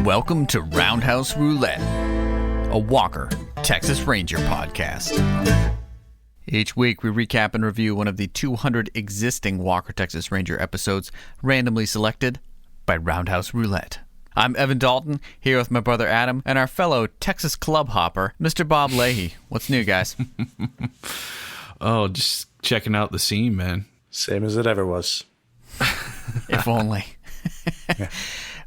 Welcome to Roundhouse Roulette, a Walker, Texas Ranger podcast. Each week, we recap and review one of the 200 existing Walker, Texas Ranger episodes randomly selected by Roundhouse Roulette. I'm Evan Dalton, here with my brother Adam and our fellow Texas club hopper, Mr. Bob Leahy. What's new, guys? Oh, just checking out the scene, man. Same as it ever was. If only. Yeah.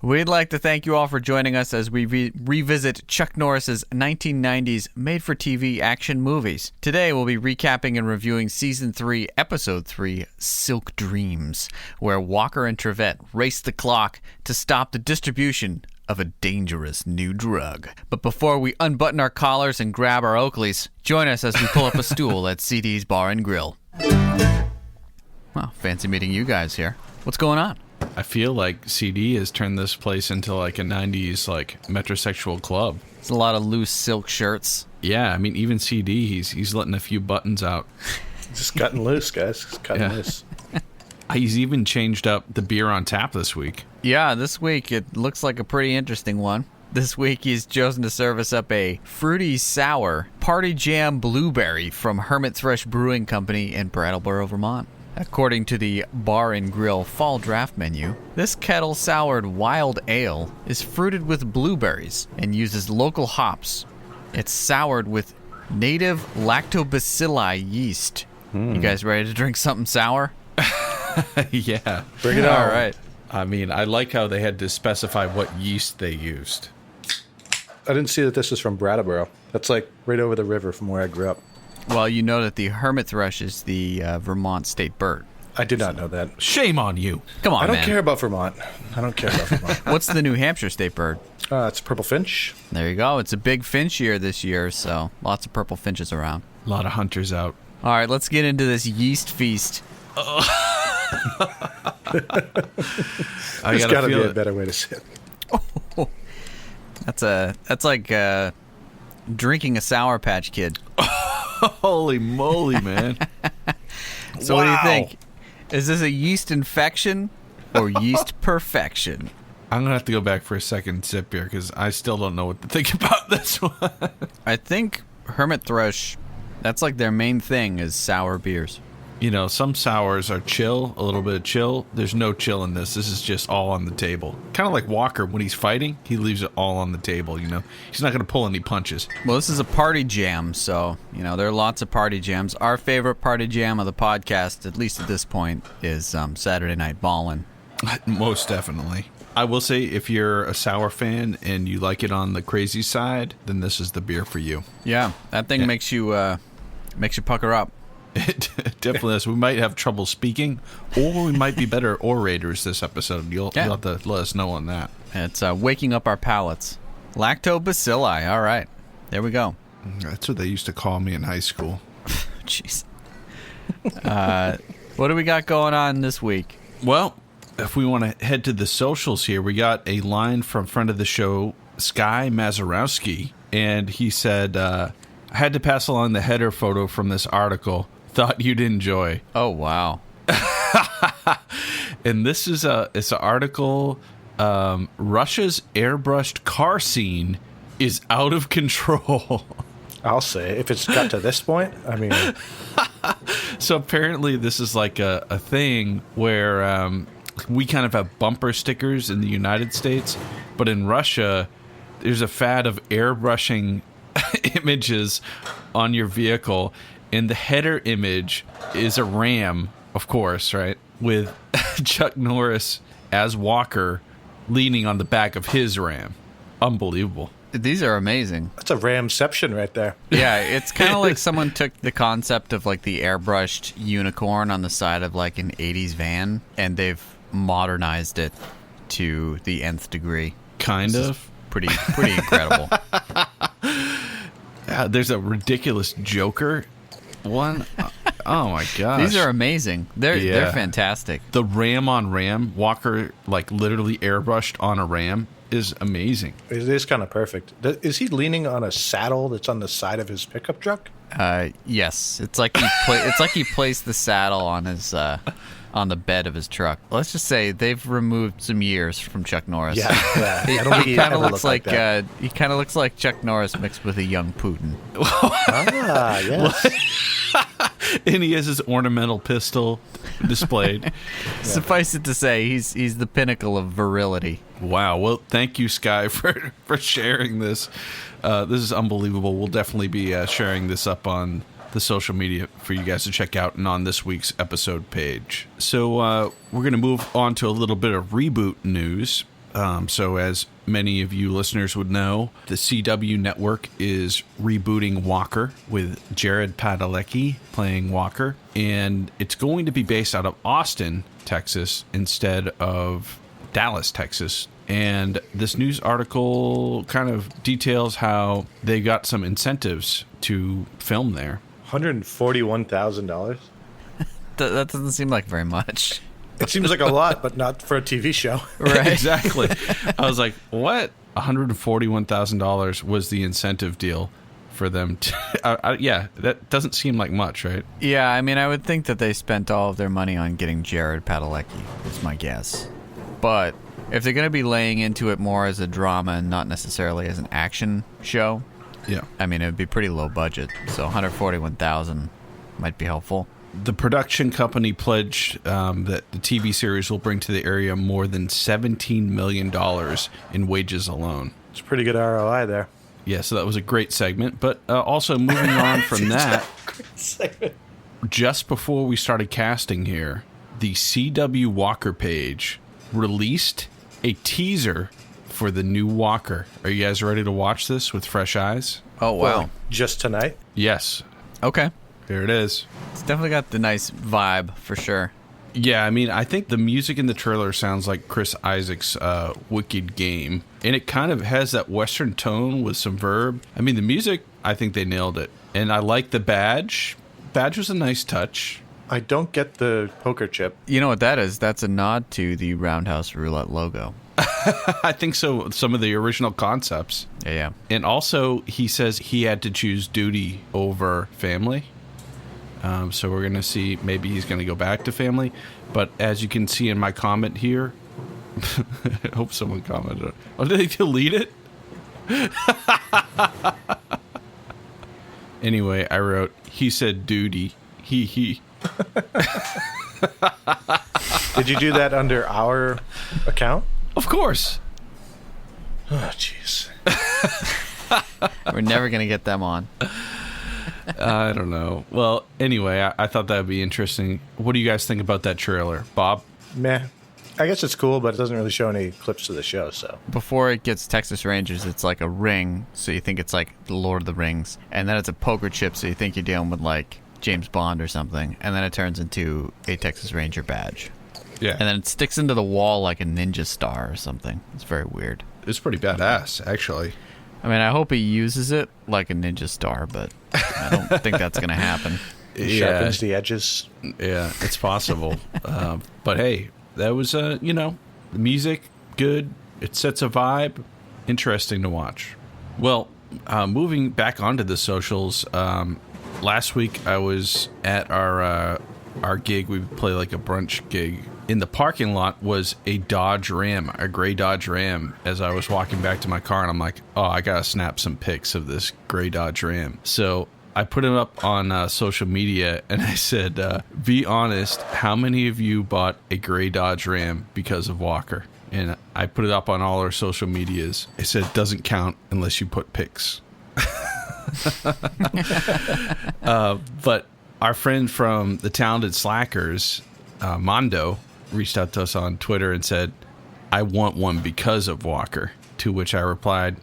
We'd like to thank you all for joining us as we revisit Chuck Norris's 1990s made-for-TV action movies. Today, we'll be recapping and reviewing Season 3, Episode 3, Silk Dreams, where Walker and Trivette race the clock to stop the distribution of a dangerous new drug. But before we unbutton our collars and grab our Oakleys, join us as we pull up a stool at CD's Bar and Grill. Well, fancy meeting you guys here. What's going on? I feel like CD has turned this place into like a 90s like metrosexual club. It's a lot of loose silk shirts. Yeah, I mean, even CD, he's letting a few buttons out. Just cutting loose, guys. Just cutting loose. He's even changed up the beer on tap this week. Yeah, this week it looks like a pretty interesting one. This week he's chosen to serve us up a fruity sour Party Jam Blueberry from Hermit Thrush Brewing Company in Brattleboro, Vermont. According to the Bar and Grill fall draft menu, this kettle-soured wild ale is fruited with blueberries and uses local hops. It's soured with native lactobacilli yeast. You guys ready to drink something sour? Yeah. Bring it on. All right. I mean, I like how they had to specify what yeast they used. I didn't see that this is from Brattleboro. That's like right over the river from where I grew up. Well, you know that the hermit thrush is the Vermont state bird. I did not know that. Shame on you. Come on, I don't man. care about Vermont. I don't care about Vermont. What's the New Hampshire state bird? It's purple finch. There you go. It's a big finch year this year, so lots of purple finches around. A lot of hunters out. All right, let's get into this yeast feast. There's got to be a better way to say it. That's like drinking a Sour Patch Kid. Holy moly, man. So What do you think? Is this a yeast infection or yeast perfection? I'm going to have to go back for a second sip here because I still don't know what to think about this one. I think Hermit Thrush, that's like their main thing is sour beers. You know, some sours are chill, a little bit of chill. There's no chill in this. This is just all on the table. Kind of like Walker. When he's fighting, he leaves it all on the table, you know. He's not going to pull any punches. Well, this is a party jam, so, you know, there are lots of party jams. Our favorite party jam of the podcast, at least at this point, is Saturday Night Ballin'. Most definitely. I will say, if you're a sour fan and you like it on the crazy side, then this is the beer for you. Yeah, that thing makes you pucker up. It definitely is. We might have trouble speaking, or we might be better orators this episode. You'll have to let us know on that. It's waking up our palates. Lactobacilli. All right. There we go. That's what they used to call me in high school. Jeez. What do we got going on this week? Well, if we want to head to the socials here, we got a line from friend of the show, Sky Mazurowski, and he said, I had to pass along the header photo from this article. Thought you'd enjoy. Oh, wow. And this is it's an article, Russia's airbrushed car scene is out of control. I'll say, if it's got to this point, I mean... So apparently this is like a thing where we kind of have bumper stickers in the United States, but in Russia, there's a fad of airbrushing images on your vehicle, and the header image is a ram, of course, right, with Chuck Norris as Walker leaning on the back of his ram. Unbelievable. These are amazing. That's a ramception right there. Yeah, it's kind of like someone took the concept of like the airbrushed unicorn on the side of like an 80s van, and they've modernized it to the nth degree. Kind of. Pretty incredible. There's a ridiculous Joker one. Oh my gosh. These are amazing. They're fantastic. The ram on ram, Walker like literally airbrushed on a ram, is amazing. It is kind of perfect. Is he leaning on a saddle that's on the side of his pickup truck? Yes, it's like he placed the saddle on his on the bed of his truck. Let's just say they've removed some years from Chuck Norris. Yeah. I don't think He he kind of ever looks looked like that. he kind of looks like Chuck Norris mixed with a young Putin. Ah, yes. And he has his ornamental pistol displayed. Suffice it to say, he's the pinnacle of virility. Wow. Well, thank you, Sky, for sharing this. This is unbelievable. We'll definitely be sharing this up on the social media for you guys to check out and on this week's episode page. So we're going to move on to a little bit of reboot news. So as many of you listeners would know, the CW network is rebooting Walker with Jared Padalecki playing Walker. And it's going to be based out of Austin, Texas, instead of Dallas, Texas. And this news article kind of details how they got some incentives to film there. $141,000. That doesn't seem like very much. It seems like a lot, but not for a TV show. Right. Exactly. I was like, what? $141,000 was the incentive deal for them to... yeah, that doesn't seem like much, right? Yeah, I mean, I would think that they spent all of their money on getting Jared Padalecki, is my guess. But if they're going to be laying into it more as a drama and not necessarily as an action show, Yeah. I mean, it would be pretty low budget. So $141,000 might be helpful. The production company pledged that the TV series will bring to the area more than $17 million in wages alone. It's a pretty good ROI there. Yeah, so that was a great segment. But also moving on from that, just before we started casting here, the CW Walker page released a teaser for the new Walker. Are you guys ready to watch this with fresh eyes? Oh, wow. Well, just tonight? Yes. Okay. Here it is. It's definitely got the nice vibe, for sure. Yeah, I mean, I think the music in the trailer sounds like Chris Isaac's Wicked Game. And it kind of has that Western tone with some verb. I mean, the music, I think they nailed it. And I like the badge. Badge was a nice touch. I don't get the poker chip. You know what that is? That's a nod to the Roundhouse Roulette logo. I think so. Some of the original concepts. Yeah. And also, he says he had to choose duty over family. So we're going to see, maybe he's going to go back to family. But as you can see in my comment here, I hope someone commented. Oh, did they delete it? Anyway, I wrote, he said duty. He. Did you do that under our account? Of course. Oh, jeez. We're never going to get them on. I don't know. Well, anyway, I thought that would be interesting. What do you guys think about that trailer? Bob? Meh. I guess it's cool, but it doesn't really show any clips to the show, so. Before it gets Texas Rangers, it's like a ring, so you think it's like the Lord of the Rings. And then it's a poker chip, so you think you're dealing with like James Bond or something. And then it turns into a Texas Ranger badge. Yeah. And then it sticks into the wall like a ninja star or something. It's very weird. It's pretty badass, actually. I mean, I hope he uses it like a ninja star, but I don't think that's going to happen. It sharpens the edges. Yeah, it's possible. But hey, that was, the music, good. It sets a vibe. Interesting to watch. Well, moving back onto the socials, last week I was at our gig. We play like a brunch gig. In the parking lot was a Dodge Ram, a gray Dodge Ram. As I was walking back to my car, and I'm like, oh, I gotta snap some pics of this gray Dodge Ram. So I put it up on social media, and I said, be honest, how many of you bought a gray Dodge Ram because of Walker? And I put it up on all our social medias. I said, it doesn't count unless you put pics. But our friend from the Talented Slackers, Mondo, reached out to us on Twitter and said, I want one because of Walker. To which I replied,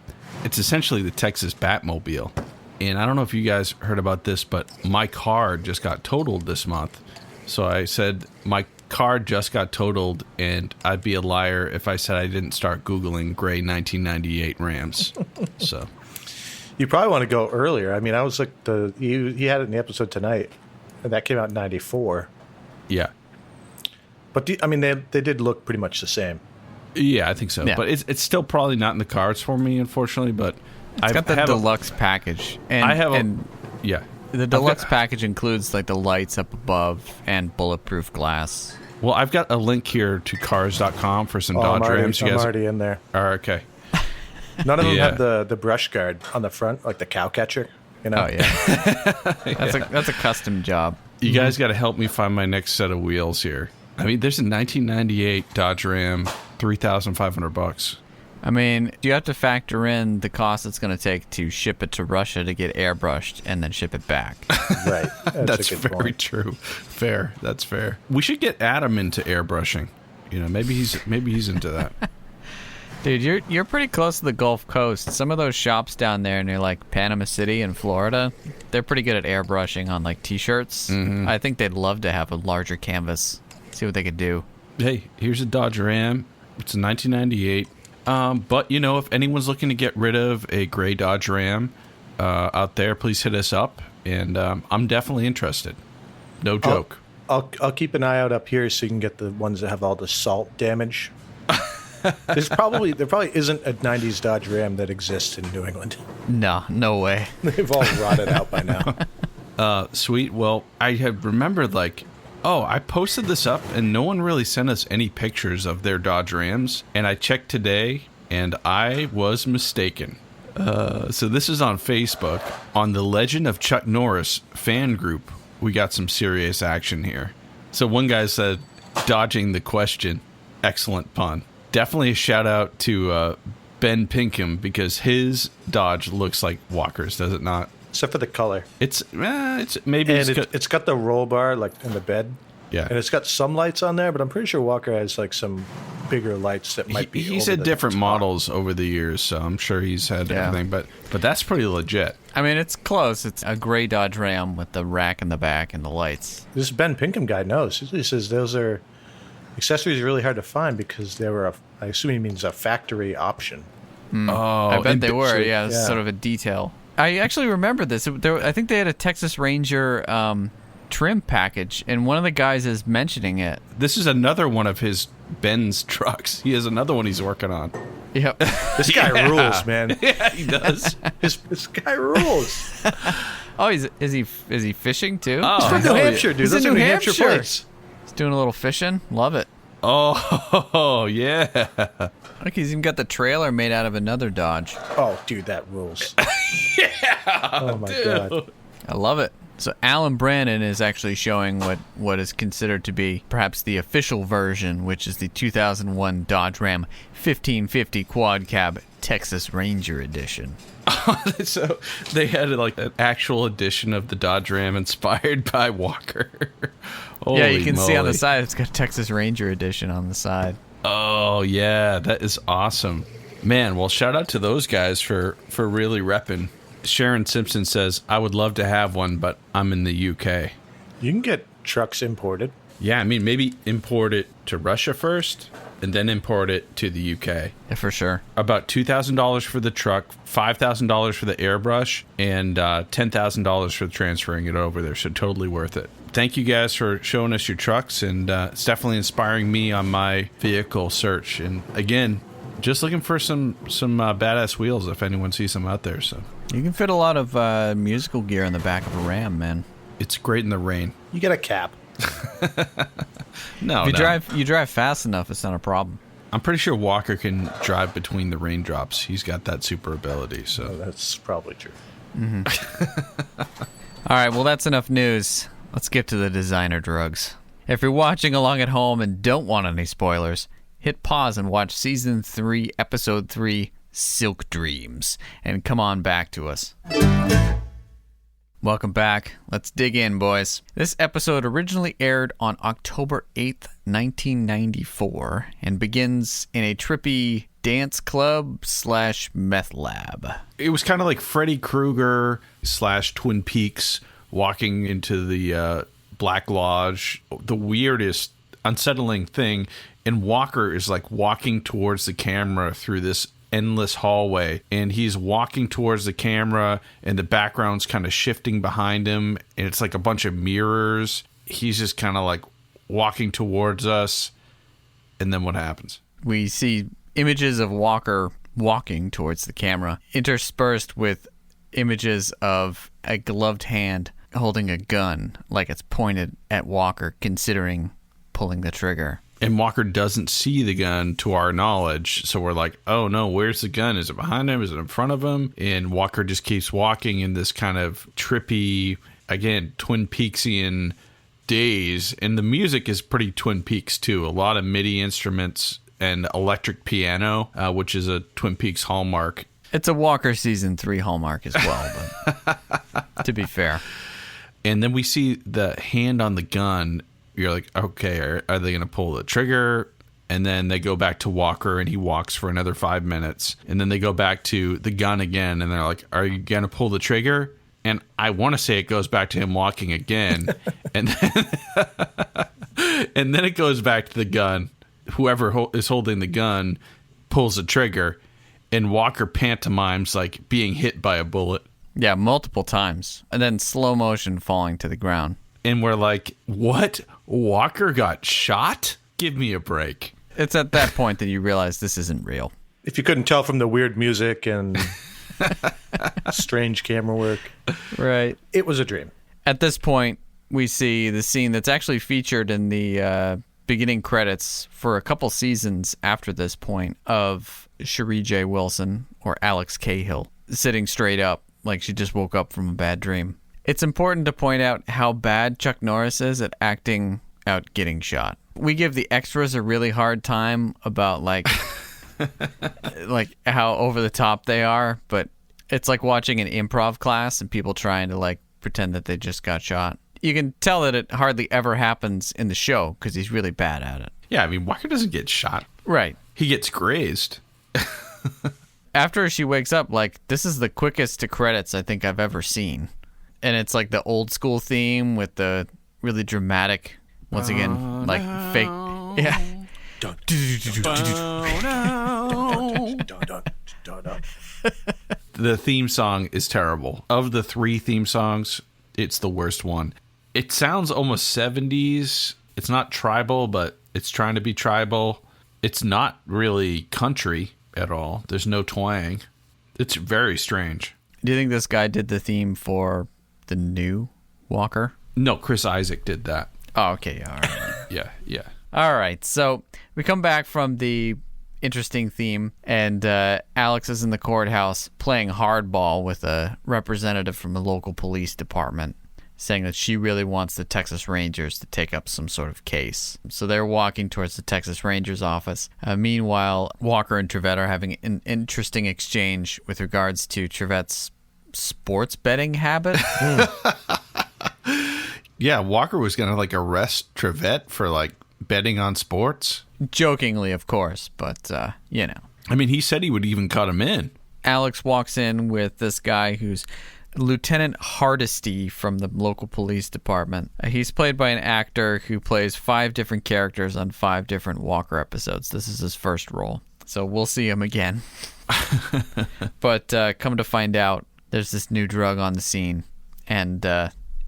it's essentially the Texas Batmobile. And I don't know if you guys heard about this, but my car just got totaled this month. So I said, my car just got totaled, and I'd be a liar if I said I didn't start Googling gray 1998 Rams. So You probably want to go earlier. I mean, I was like, he had it in the episode tonight, and that came out in 94. Yeah. But, they did look pretty much the same. Yeah, I think so. Yeah. But it's still probably not in the cards for me, unfortunately. But It's got the deluxe package. And, I have and yeah. The deluxe package includes like the lights up above and bulletproof glass. Well, I've got a link here to cars.com for some Dodge Rams. I'm already in there. Are okay. None of them have the brush guard on the front, like the cow catcher. You know? Oh yeah, that's a custom job. You guys got to help me find my next set of wheels here. I mean, there's a 1998 Dodge Ram, $3,500. I mean, you have to factor in the cost it's going to take to ship it to Russia to get airbrushed and then ship it back. Right. That's very true. Fair. That's fair. We should get Adam into airbrushing. You know, maybe he's into that. Dude, you're pretty close to the Gulf Coast. Some of those shops down there near like Panama City in Florida, they're pretty good at airbrushing on like t-shirts. Mm-hmm. I think they'd love to have a larger canvas. See what they could do. Hey, here's a Dodge Ram. It's a 1998. But you know, if anyone's looking to get rid of a gray Dodge Ram out there, please hit us up, and I'm definitely interested. No joke. I'll keep an eye out up here so you can get the ones that have all the salt damage. There probably isn't a 90s Dodge Ram that exists in New England. No way. They've all rotted out by now. Sweet. Well, I had remembered I posted this up and no one really sent us any pictures of their Dodge Rams. And I checked today and I was mistaken. So this is on Facebook. On the Legend of Chuck Norris fan group, we got some serious action here. So one guy said, dodging the question, excellent pun. Definitely a shout out to Ben Pinkham because his Dodge looks like Walker's, does it not? Except for the color. It's maybe it's got the roll bar like in the bed. Yeah. And it's got some lights on there, but I'm pretty sure Walker has like some bigger lights that might be. He's had different models over the years, so I'm sure he's had everything. But that's pretty legit. I mean, it's close. It's a gray Dodge Ram with the rack in the back and the lights. This Ben Pinkham guy knows. He says those are accessories are really hard to find because they were I assume he means a factory option. Oh, I bet they were. Yeah, it's sort of a detail. I actually remember this. I think they had a Texas Ranger trim package, and one of the guys is mentioning it. This is another one of his Ben's trucks. He has another one he's working on. Yep. This guy rules, man. Yeah, he does. This guy rules. Oh, is he fishing too? He's from New Hampshire, dude. He's Those in are New New Hampshire Hampshire. plates. He's doing a little fishing. Love it. Oh, yeah. Look, he's even got the trailer made out of another Dodge. Oh, dude, that rules. Yeah. Oh, my God. I love it. So Alan Brandon is actually showing what is considered to be perhaps the official version, which is the 2001 Dodge Ram 1550 Quad Cab Texas Ranger Edition. So they had like an actual edition of the Dodge Ram inspired by Walker. Yeah, you can see on the moly. side it's got Texas Ranger Edition on the side. Oh, yeah, that is awesome. Man, well, shout out to those guys for really repping. Sharon Simpson says, I would love to have one, but I'm in the UK. You can get trucks imported. Yeah, I mean, maybe import it to Russia first and then import it to the UK. Yeah, for sure. About $2,000 for the truck, $5,000 for the airbrush, and $10,000 for transferring it over there. So totally worth it. Thank you guys for showing us your trucks, and it's definitely inspiring me on my vehicle search. And again, just looking for some badass wheels if anyone sees them out there. So You can fit a lot of musical gear in the back of a Ram, man. it's great in the rain. You get a cap. No, If you drive fast enough, it's not a problem. I'm pretty sure Walker can drive between the raindrops. He's got that super ability. Oh, So that's probably true. All right, well, that's enough news. Let's get to the designer drugs. If you're watching along at home and don't want any spoilers, hit pause and watch Season 3, Episode 3, Silk Dreams, and come on back to us. Welcome back. Let's dig in, boys. This episode originally aired on October 8th, 1994, and begins in a trippy dance club / meth lab. it was kind of like Freddy Krueger / Twin Peaks walking into the Black Lodge. The weirdest, unsettling thing. And Walker is like walking towards the camera through this endless hallway, and he's walking towards the camera and the background's kind of shifting behind him, and it's like a bunch of mirrors. He's just kind of like walking towards us, and then what happens? We see images of Walker walking towards the camera, interspersed with images of a gloved hand holding a gun, like it's pointed at Walker, considering pulling the trigger. And Walker doesn't see the gun to our knowledge. So we're like, oh no, where's the gun? Is it behind him? Is it in front of him? And Walker just keeps walking in this kind of trippy, again, Twin Peaksian daze. And the music is pretty Twin Peaks too. A lot of MIDI instruments and electric piano, which is a Twin Peaks hallmark. It's a Walker season 3 hallmark as well, but to be fair. And then we see the hand on the gun. You're like, okay, are they going to pull the trigger? And then they go back to Walker, and he walks for another 5 minutes. And then they go back to the gun again, and they're like, are you going to pull the trigger? And I want to say it goes back to him walking again. and then it goes back to the gun. Whoever is holding the gun pulls the trigger, and Walker pantomimes like being hit by a bullet. Yeah, multiple times. And then slow motion falling to the ground. And we're like, what? Walker got shot? Give me a break. It's at that point that you realize this isn't real. If you couldn't tell from the weird music and strange camera work. Right. It was a dream. At this point, we see the scene that's actually featured in the beginning credits for a couple seasons after this point of Cherie J. Wilson, or Alex Cahill, sitting straight up like she just woke up from a bad dream. It's important to point out how bad Chuck Norris is at acting out getting shot. We give the extras a really hard time about like how over the top they are, but it's like watching an improv class and people trying to like pretend that they just got shot. You can tell that it hardly ever happens in the show because he's really bad at it. Yeah, I mean, Walker doesn't get shot. Right. He gets grazed. After she wakes up, like, this is the quickest to credits I think I've ever seen. And it's like the old school theme with the really dramatic, once again, like fake. Yeah. The theme song is terrible. Of the 3 theme songs, it's the worst one. It sounds almost 70s. It's not tribal, but it's trying to be tribal. It's not really country at all. There's no twang. It's very strange. Do you think this guy did the theme for the new Walker? No, Chris Isaac did that. Oh, okay. All right. Yeah. All right. So we come back from the interesting theme, and Alex is in the courthouse playing hardball with a representative from the local police department, saying that she really wants the Texas Rangers to take up some sort of case. So they're walking towards the Texas Rangers office. Meanwhile, Walker and Trivette are having an interesting exchange with regards to Trivette's sports betting habit. Yeah, Walker was going to like arrest Trivette for like betting on sports. Jokingly, of course, but you know. I mean, he said he would even cut him in. Alex walks in with this guy who's Lieutenant Hardesty from the local police department. He's played by an actor who plays 5 different characters on 5 different Walker episodes. This is his first role, so we'll see him again. But come to find out, there's this new drug on the scene, and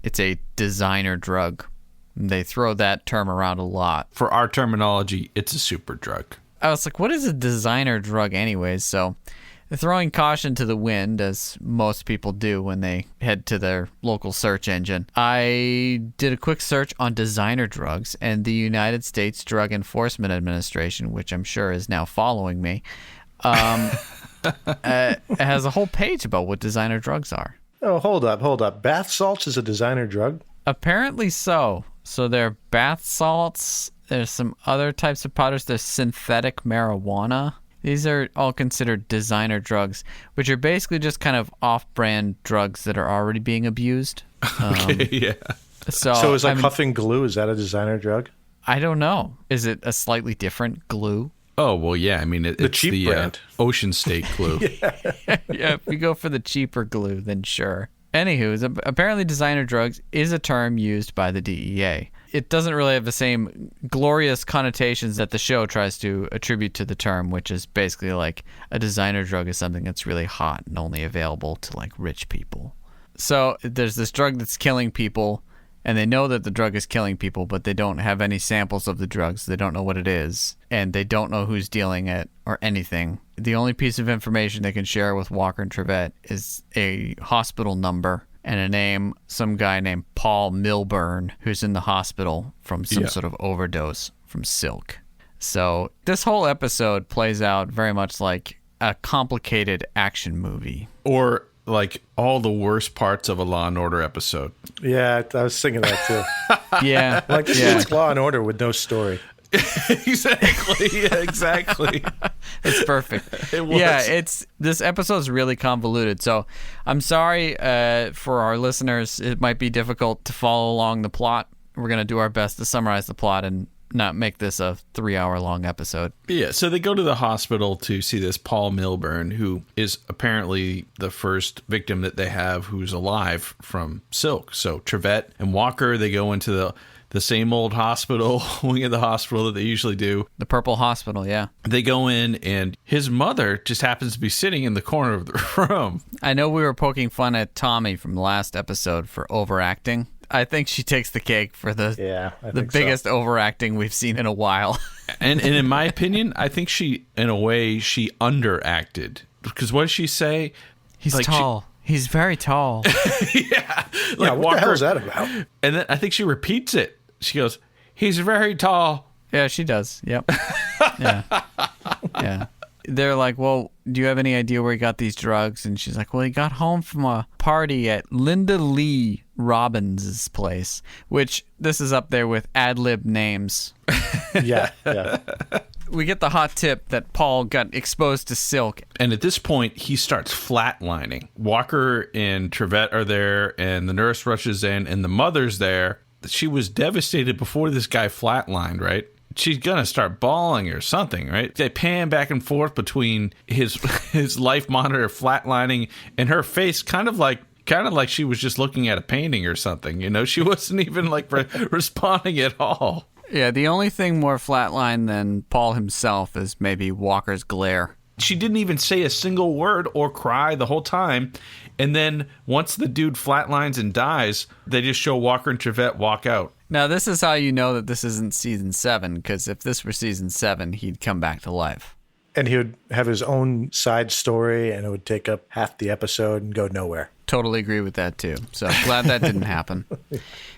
it's a designer drug. They throw that term around a lot. For our terminology, it's a super drug. I was like, what is a designer drug anyways? So throwing caution to the wind, as most people do when they head to their local search engine, I did a quick search on designer drugs, and the United States Drug Enforcement Administration, which I'm sure is now following me, has a whole page about what designer drugs are. Oh, hold up. Bath salts is a designer drug? Apparently so. So there are bath salts. There's some other types of powders. There's synthetic marijuana. These are all considered designer drugs, which are basically just kind of off-brand drugs that are already being abused. Okay, yeah. So is like huffing glue, is that a designer drug? I don't know. Is it a slightly different glue? Oh, well, yeah. I mean, it's the cheap brand. Ocean State glue. Yeah, if we go for the cheaper glue, then sure. Anywho, apparently designer drugs is a term used by the DEA. It doesn't really have the same glorious connotations that the show tries to attribute to the term, which is basically like a designer drug is something that's really hot and only available to like rich people. So there's this drug that's killing people, and they know that the drug is killing people, but they don't have any samples of the drugs. They don't know what it is, and they don't know who's dealing it or anything. The only piece of information they can share with Walker and Trivette is a hospital number and some guy named Paul Milburn, who's in the hospital from some sort of overdose from silk. So this whole episode plays out very much like a complicated action movie. Or like all the worst parts of a Law and Order episode. Yeah, I was thinking that too. Yeah. Like, this is Law and Order with no story. Exactly. Yeah, exactly. It's perfect. It was. Yeah, this episode's really convoluted. So I'm sorry for our listeners. It might be difficult to follow along the plot. We're going to do our best to summarize the plot and not make this a 3-hour-long episode. Yeah, so they go to the hospital to see this Paul Milburn, who is apparently the first victim that they have who's alive from silk. So Trivette and Walker, they go into the same old hospital, wing of the hospital that they usually do. The Purple Hospital, yeah. They go in, and his mother just happens to be sitting in the corner of the room. I know we were poking fun at Tommy from the last episode for overacting. I think she takes the cake for the biggest overacting we've seen in a while. and in my opinion, I think she, in a way, she underacted. Because what does she say? He's like tall. He's very tall. Yeah. Like, what the hell is that about? And then I think she repeats it. She goes, he's very tall. Yeah, she does. Yep. Yeah. Yeah. They're like, well, do you have any idea where he got these drugs? And she's like, well, he got home from a party at Linda Lee Robbins' place, which this is up there with ad-lib names. Yeah. We get the hot tip that Paul got exposed to silk. And at this point, he starts flatlining. Walker and Trivette are there, and the nurse rushes in, and the mother's there. She was devastated before this guy flatlined, right? She's gonna start bawling or something, right? They pan back and forth between his life monitor flatlining and her face, kind of like she was just looking at a painting or something. You know, she wasn't even like responding at all. Yeah, the only thing more flatline than Paul himself is maybe Walker's glare. She didn't even say a single word or cry the whole time. And then once the dude flatlines and dies, they just show Walker and Trivette walk out. Now, this is how you know that this isn't season 7, because if this were season 7, he'd come back to life. And he would have his own side story, and it would take up half the episode and go nowhere. Totally agree with that, too. So glad that didn't happen.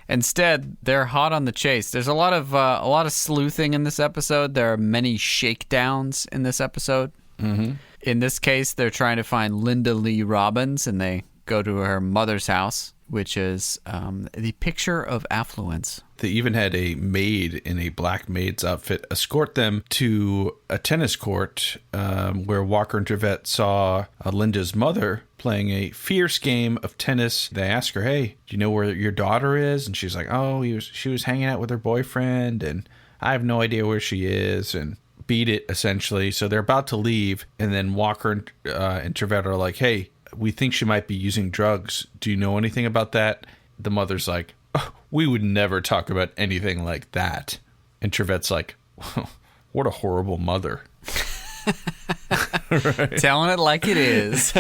Instead, they're hot on the chase. There's a lot of sleuthing in this episode. There are many shakedowns in this episode. Mm-hmm. In this case, they're trying to find Linda Lee Robbins, and they go to her mother's house, which is the picture of affluence. They even had a maid in a black maid's outfit escort them to a tennis court where Walker and Trivette saw Linda's mother playing a fierce game of tennis. They ask her, hey, do you know where your daughter is? And she's like, oh, she was hanging out with her boyfriend, and I have no idea where she is, and beat it, essentially. So they're about to leave, and then Walker and Trivette are like, hey, we think she might be using drugs. Do you know anything about that? The mother's like, oh, we would never talk about anything like that. And Trivette's like, what a horrible mother. Right. Telling it like it is.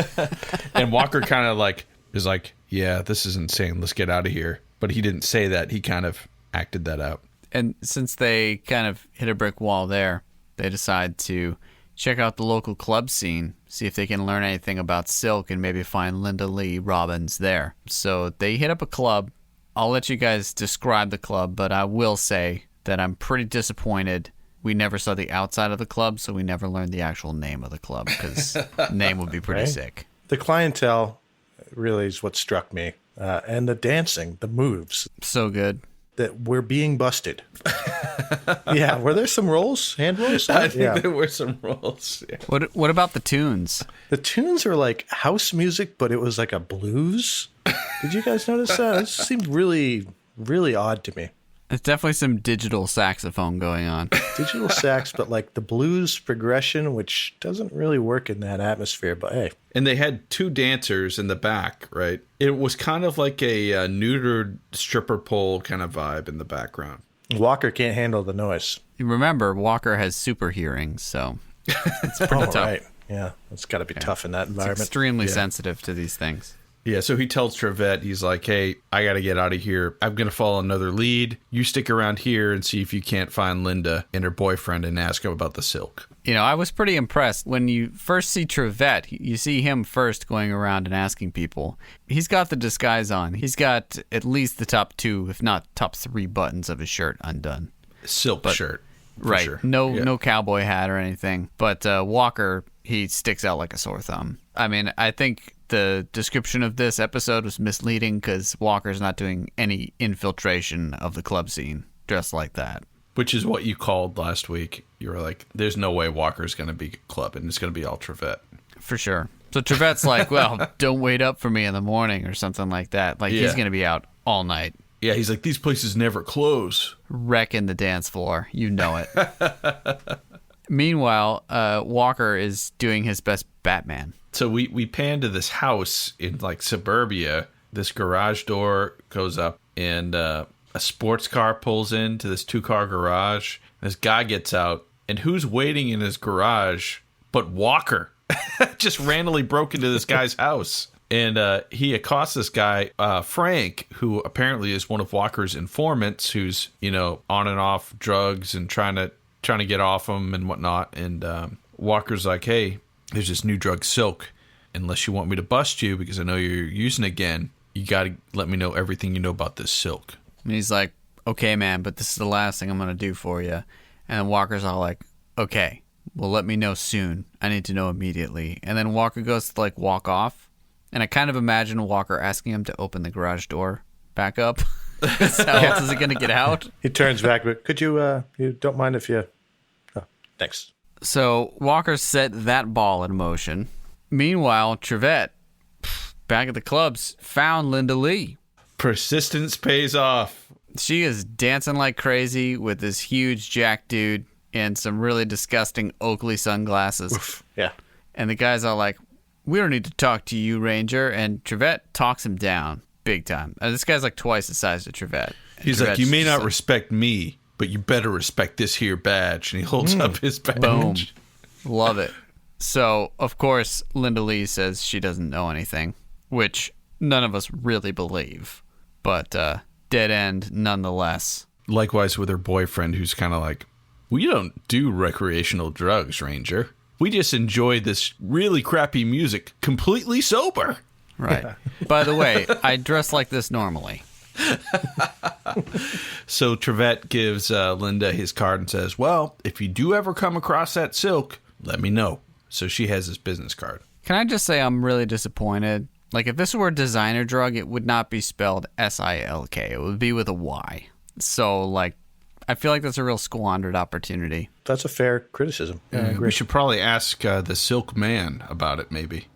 And Walker kind of like is like, yeah, this is insane. Let's get out of here. But he didn't say that. He kind of acted that out. And since they kind of hit a brick wall there, they decide to check out the local club scene, see if they can learn anything about silk and maybe find Linda Lee Robbins there. So they hit up a club. I'll let you guys describe the club, but I will say that I'm pretty disappointed we never saw the outside of the club, so we never learned the actual name of the club, because the name would be pretty sick. The clientele really is what struck me. And the dancing, the moves. So good. That we're being busted. Yeah, were there some rolls? Hand rolls? I think there were some rolls. Yeah. What about the tunes? The tunes are like house music, but it was like a blues. Did you guys notice that? It seemed really, really odd to me. There's definitely some digital saxophone going on. Digital sax, but like the blues progression, which doesn't really work in that atmosphere, but hey. And they had two dancers in the back, right? It was kind of like a neutered stripper pole kind of vibe in the background. Walker can't handle the noise. Remember, Walker has super hearing, so it's pretty tough. Right. Yeah, it's got to be tough in that environment. It's extremely sensitive to these things. Yeah, so he tells Trivette, he's like, hey, I got to get out of here. I'm going to follow another lead. You stick around here and see if you can't find Linda and her boyfriend and ask him about the silk. You know, I was pretty impressed. When you first see Trivette, you see him first going around and asking people. He's got the disguise on. He's got at least the top 2, if not top 3 buttons of his shirt undone. Silk shirt. Right. Sure. No cowboy hat or anything. But Walker, he sticks out like a sore thumb. I mean, I think the description of this episode was misleading because Walker's not doing any infiltration of the club scene dressed like that. Which is what you called last week. You were like, there's no way Walker's going to be clubbing. It's going to be all Trivette. For sure. So Trivette's like, well, don't wait up for me in the morning or something like that. Like, he's going to be out all night. Yeah, he's like, these places never close. Wrecking the dance floor. You know it. Meanwhile, Walker is doing his best Batman. So we pan to this house in like suburbia. This garage door goes up and a sports car pulls into this 2-car garage. This guy gets out, and who's waiting in his garage but Walker? Just randomly broke into this guy's house. And he accosts this guy, Frank, who apparently is one of Walker's informants, who's, you know, on and off drugs and trying to get off him and whatnot. And Walker's like, hey, there's this new drug, silk. Unless you want me to bust you because I know you're using it again, you got to let me know everything you know about this silk. And he's like, okay, man, but this is the last thing I'm going to do for you. And Walker's all like, okay, well, let me know soon. I need to know immediately. And then Walker goes to like walk off. And I kind of imagine Walker asking him to open the garage door back up. How else is it going to get out? He turns back, but could you don't mind if you... Oh, thanks. So Walker set that ball in motion. Meanwhile, Trivette, back at the clubs, found Linda Lee. Persistence pays off. She is dancing like crazy with this huge jack dude and some really disgusting Oakley sunglasses. Oof. Yeah. And the guy's all like, we don't need to talk to you, Ranger. And Trivette talks him down big time. This guy's like twice the size of Trivette. He's like, you may not respect me, but you better respect this here badge. And he holds up his badge. Boom. Love it. So, of course, Linda Lee says she doesn't know anything, which none of us really believe. But dead end nonetheless. Likewise with her boyfriend, who's kind of like, we don't do recreational drugs, Ranger. We just enjoy this really crappy music completely sober. Right. By the way, I dress like this normally. So Trivette gives Linda his card and says, well, if you do ever come across that silk, let me know. So she has his business card. Can I just say I'm really disappointed? Like, if this were a designer drug, it would not be spelled SILK. It would be with a Y. So, like, I feel like that's a real squandered opportunity. That's a fair criticism. Yeah, I agree. We should probably ask the Silk Man about it, maybe.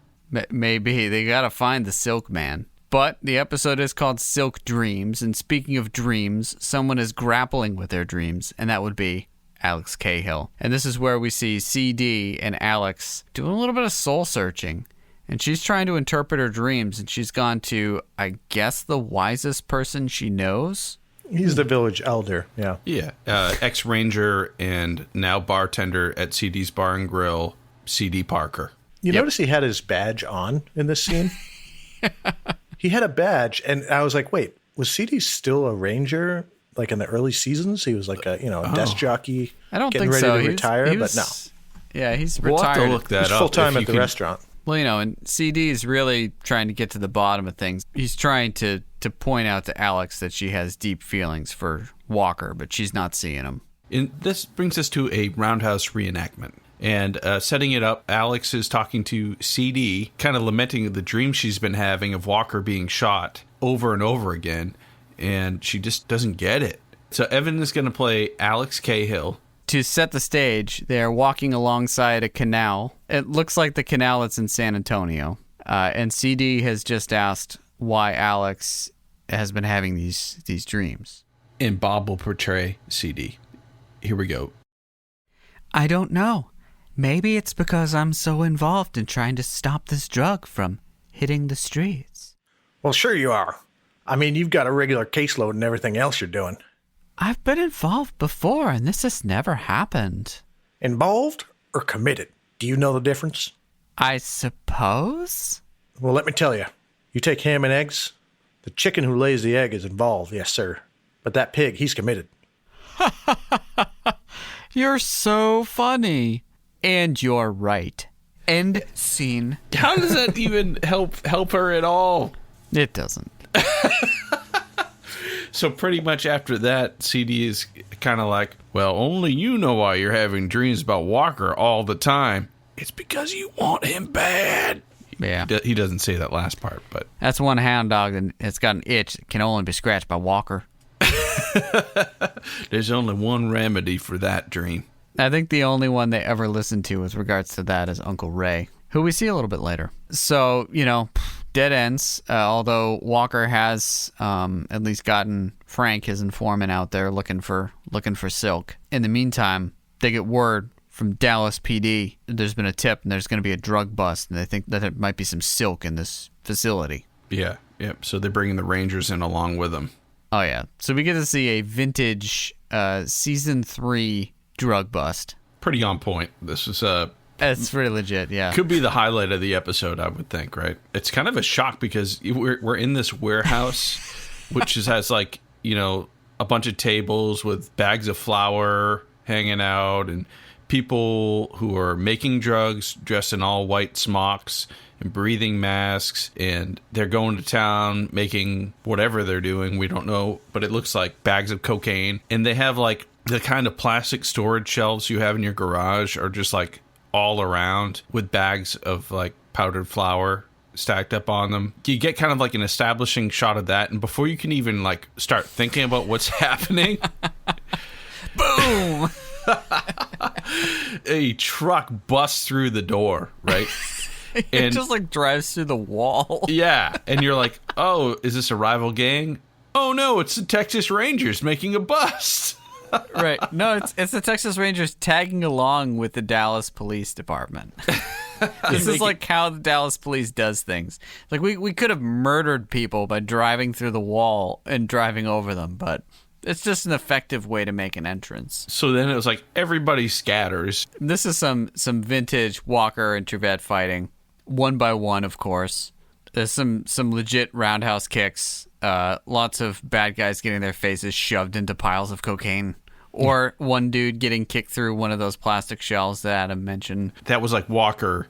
Maybe. They got to find the Silk Man. But the episode is called Silk Dreams. And speaking of dreams, someone is grappling with their dreams. And that would be Alex Cahill. And this is where we see CD and Alex doing a little bit of soul searching. And she's trying to interpret her dreams. And she's gone to, I guess, the wisest person she knows. He's the village elder, yeah. Yeah, ex-ranger and now bartender at CD's Bar and Grill, CD Parker. You notice he had his badge on in this scene? He had a badge, and I was like, wait, was CD still a ranger? Like in the early seasons? He was like a desk jockey I don't getting think ready so. to retire, but no. Yeah, he's We'll retired. have to look that He's up. full-time if at the you can- restaurant. Well, and CD is really trying to get to the bottom of things. He's trying to point out to Alex that she has deep feelings for Walker, but she's not seeing him. And this brings us to a roundhouse reenactment. And setting it up, Alex is talking to CD, kind of lamenting the dream she's been having of Walker being shot over and over again. And she just doesn't get it. So Evan is going to play Alex Cahill. To set the stage, they're walking alongside a canal. It looks like the canal that's in San Antonio. And CD has just asked why Alex has been having these dreams. And Bob will portray CD. Here we go. I don't know. Maybe it's because I'm so involved in trying to stop this drug from hitting the streets. Well, sure you are. I mean, you've got a regular caseload and everything else you're doing. I've been involved before, and this has never happened. Involved or committed? Do you know the difference? I suppose? Well, let me tell you. You take ham and eggs, the chicken who lays the egg is involved, yes, sir. But that pig, he's committed. You're so funny. And you're right. End scene. How does that even help her at all? It doesn't. So pretty much after that, CD is kind of like, well, only you know why you're having dreams about Walker all the time. It's because you want him bad. Yeah. He doesn't say that last part, but... That's one hound dog that's got an itch that can only be scratched by Walker. There's only one remedy for that dream. I think the only one they ever listened to with regards to that is Uncle Ray, who we see a little bit later. So, dead ends, although Walker has at least gotten Frank, his informant, out there looking for Silk. In the meantime, they get word from Dallas PD there's been a tip and there's going to be a drug bust, and they think that there might be some Silk in this facility. Yeah, yep. So they're bringing the Rangers in along with them. Oh, yeah. So we get to see a vintage Season 3 drug bust. Pretty on point. This is It's pretty legit, yeah. Could be the highlight of the episode, I would think, right? It's kind of a shock because we're in this warehouse, which has a bunch of tables with bags of flour hanging out and people who are making drugs dressed in all white smocks and breathing masks, and they're going to town making whatever they're doing. We don't know, but it looks like bags of cocaine. And they have the kind of plastic storage shelves you have in your garage are just all around with bags of powdered flour stacked up on them. You get kind of an establishing shot of that, and before you can even start thinking about what's happening, boom! A truck busts through the door, right? It just drives through the wall. Yeah, and you're like, oh, is this a rival gang? Oh no, it's the Texas Rangers making a bust. Right. No, it's the Texas Rangers tagging along with the Dallas Police Department. This is how the Dallas Police does things. We could have murdered people by driving through the wall and driving over them, but it's just an effective way to make an entrance. So then it was everybody scatters. This is some vintage Walker and Trivette fighting, one by one, of course. There's some legit roundhouse kicks. Lots of bad guys getting their faces shoved into piles of cocaine. Or one dude getting kicked through one of those plastic shelves that Adam mentioned. That was Walker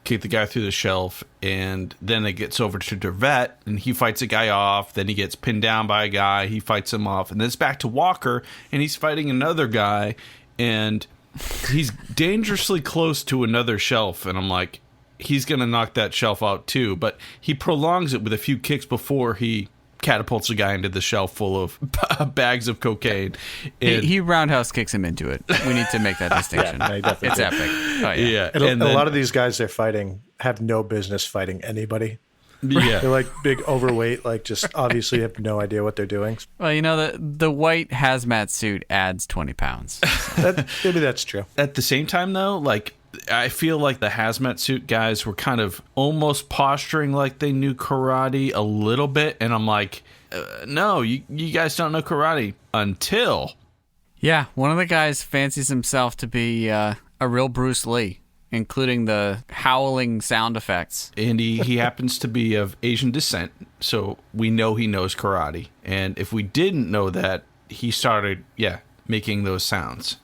kicked the guy through the shelf, and then it gets over to Trivette, and he fights a guy off. Then he gets pinned down by a guy. He fights him off. And then it's back to Walker, and he's fighting another guy, and he's dangerously close to another shelf. And I'm like, he's going to knock that shelf out too. But he prolongs it with a few kicks before he catapults a guy into the shelf full of bags of cocaine. And he roundhouse kicks him into it. We need to make that distinction. Yeah, it's epic. Oh, yeah. And a lot of these guys they're fighting have no business fighting anybody. Yeah. They're big overweight, just obviously have no idea what they're doing. Well, the white hazmat suit adds 20 pounds. Maybe that's true. At the same time, though, I feel like the hazmat suit guys were kind of almost posturing like they knew karate a little bit. And I'm like, no, you guys don't know karate until. Yeah, one of the guys fancies himself to be a real Bruce Lee, including the howling sound effects. And he happens to be of Asian descent, so we know he knows karate. And if we didn't know that, he started, making those sounds.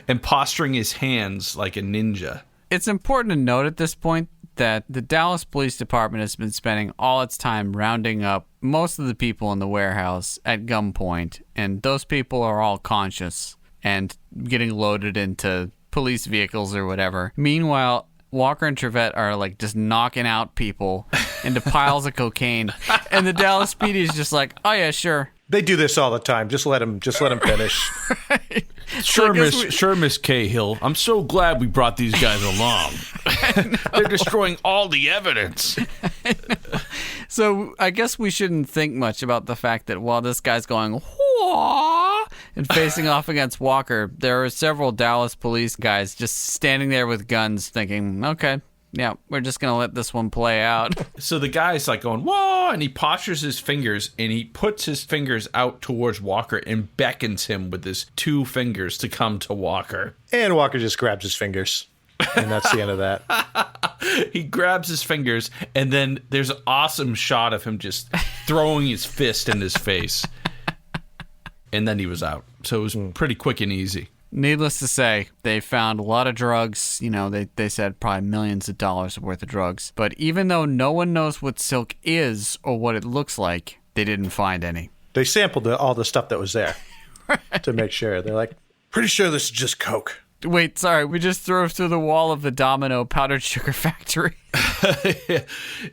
And posturing his hands like a ninja. It's important to note at this point that the Dallas Police Department has been spending all its time rounding up most of the people in the warehouse at gunpoint, and those people are all conscious and getting loaded into police vehicles or whatever. Meanwhile, Walker and Trivette are just knocking out people into piles of cocaine, and the Dallas PD is just like, oh yeah, sure. They do this all the time. Just let them finish. Right. Sure, Miss Cahill. I'm so glad we brought these guys along. They're destroying all the evidence. So I guess we shouldn't think much about the fact that while this guy's going whoa and facing off against Walker, there are several Dallas police guys just standing there with guns thinking, okay, yeah, we're just going to let this one play out. So the guy's going, whoa, and he postures his fingers, and he puts his fingers out towards Walker and beckons him with his two fingers to come to Walker. And Walker just grabs his fingers. And that's the end of that. He grabs his fingers, and then there's an awesome shot of him just throwing his fist in his face. And then he was out. So it was pretty quick and easy. Needless to say, they found a lot of drugs. You know, they said probably millions of dollars worth of drugs. But even though no one knows what silk is or what it looks like, they didn't find any. They sampled all the stuff that was there to make sure. They're like, pretty sure this is just coke. Wait, sorry, we just drove through the wall of the Domino powdered sugar factory.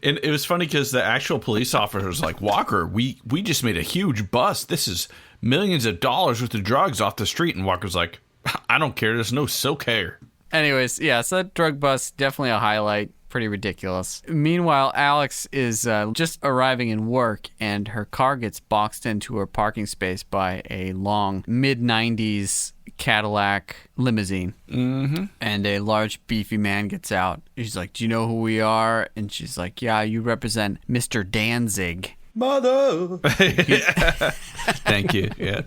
And it was funny because the actual police officer was like, Walker, we just made a huge bust. This is millions of dollars worth of drugs off the street. And Walker's like, I don't care. There's no silk hair. Anyways, yeah, so that drug bust, definitely a highlight. Pretty ridiculous. Meanwhile, Alex is just arriving in work, and her car gets boxed into her parking space by a long mid-90s Cadillac limousine. Mm-hmm. And a large, beefy man gets out. He's like, do you know who we are? And she's like, yeah, you represent Mr. Danzig. Mother. Thank you. Yeah.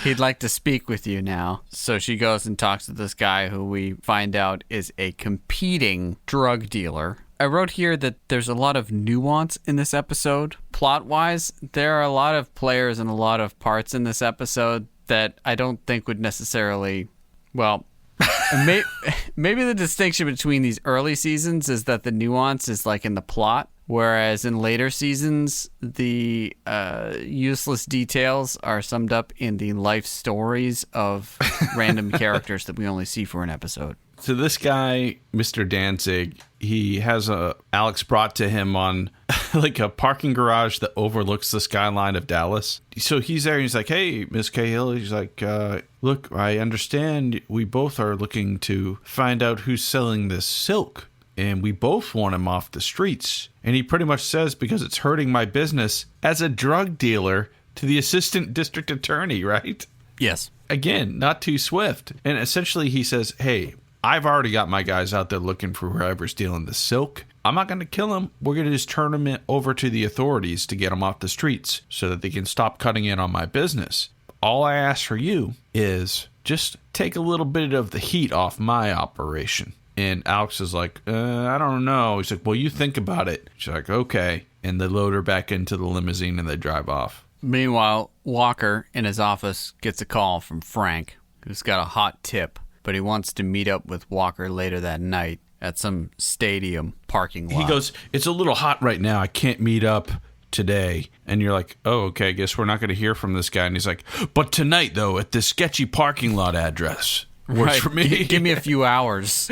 He'd like to speak with you now. So she goes and talks to this guy who we find out is a competing drug dealer. I wrote here that there's a lot of nuance in this episode. Plot-wise, there are a lot of players and a lot of parts in this episode that I don't think would necessarily, well, maybe the distinction between these early seasons is that the nuance is like in the plot. Whereas in later seasons, the useless details are summed up in the life stories of random characters that we only see for an episode. So this guy, Mr. Danzig, he has Alex brought to him on like a parking garage that overlooks the skyline of Dallas. So he's there and he's like, hey, Miss Cahill. He's like, look, I understand we both are looking to find out who's selling this silk. And we both want him off the streets. And he pretty much says, because it's hurting my business as a drug dealer, to the assistant district attorney, right? Yes. Again, not too swift. And essentially he says, hey, I've already got my guys out there looking for whoever's stealing the silk. I'm not going to kill him. We're going to just turn him over to the authorities to get him off the streets so that they can stop cutting in on my business. All I ask for you is just take a little bit of the heat off my operation. And Alex is like, I don't know. He's like, well, you think about it. She's like, okay. And they load her back into the limousine and they drive off. Meanwhile, Walker in his office gets a call from Frank, who's got a hot tip, but he wants to meet up with Walker later that night at some stadium parking lot. He goes, it's a little hot right now. I can't meet up today. And you're like, oh, okay, I guess we're not going to hear from this guy. And he's like, but tonight, though, at this sketchy parking lot address. Works for me. Give me a few hours.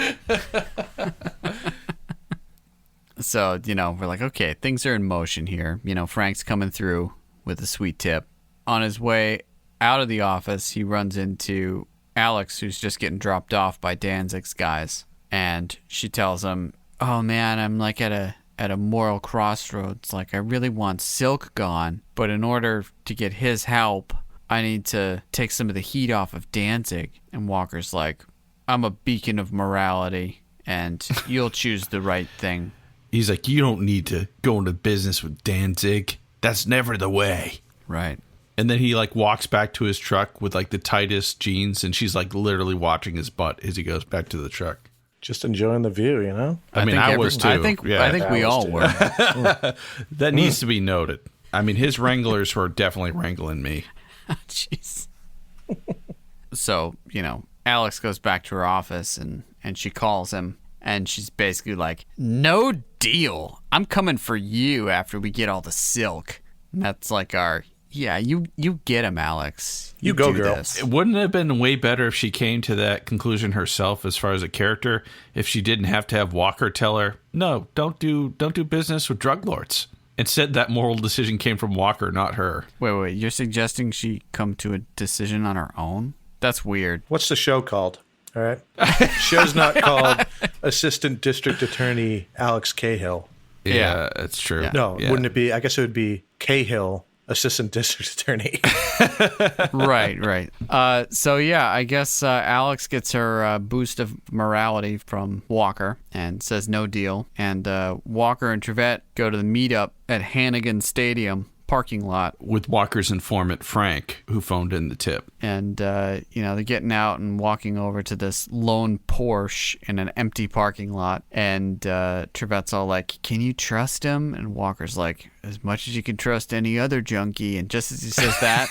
So, we're like, okay, things are in motion here. Frank's coming through with a sweet tip. On his way out of the office, he runs into Alex, who's just getting dropped off by Danzig's guys. And she tells him, oh, man, I'm like at a moral crossroads. Like, I really want Silk gone. But in order to get his help, I need to take some of the heat off of Danzig. And Walker's like, I'm a beacon of morality, and you'll choose the right thing. He's like, you don't need to go into business with Danzig. That's never the way. Right. And then he walks back to his truck with the tightest jeans, and she's literally watching his butt as he goes back to the truck. Just enjoying the view, I mean, I was too. I think we all were. That needs to be noted. I mean, his wranglers were definitely wrangling me. Jeez. So, Alex goes back to her office and she calls him, and she's basically like, no deal. I'm coming for you after we get all the silk. And that's like our, yeah, you get him, Alex. You go, girl. This. Wouldn't it have been way better if she came to that conclusion herself as far as a character, if she didn't have to have Walker tell her, no, don't do business with drug lords. Instead, that moral decision came from Walker, not her. Wait. You're suggesting she come to a decision on her own? That's weird. What's the show called? All right. Show's not called Assistant District Attorney Alex Cahill. Yeah, that's true. Yeah. No, Yeah. wouldn't it be? I guess it would be Cahill, Assistant District Attorney. Right. So, yeah, I guess Alex gets her boost of morality from Walker and says no deal. And Walker and Trivette go to the meetup at Hannigan Stadium parking lot. With Walker's informant, Frank, who phoned in the tip. And, they're getting out and walking over to this lone Porsche in an empty parking lot. And Trivette's all like, can you trust him? And Walker's like, as much as you can trust any other junkie. And just as he says that,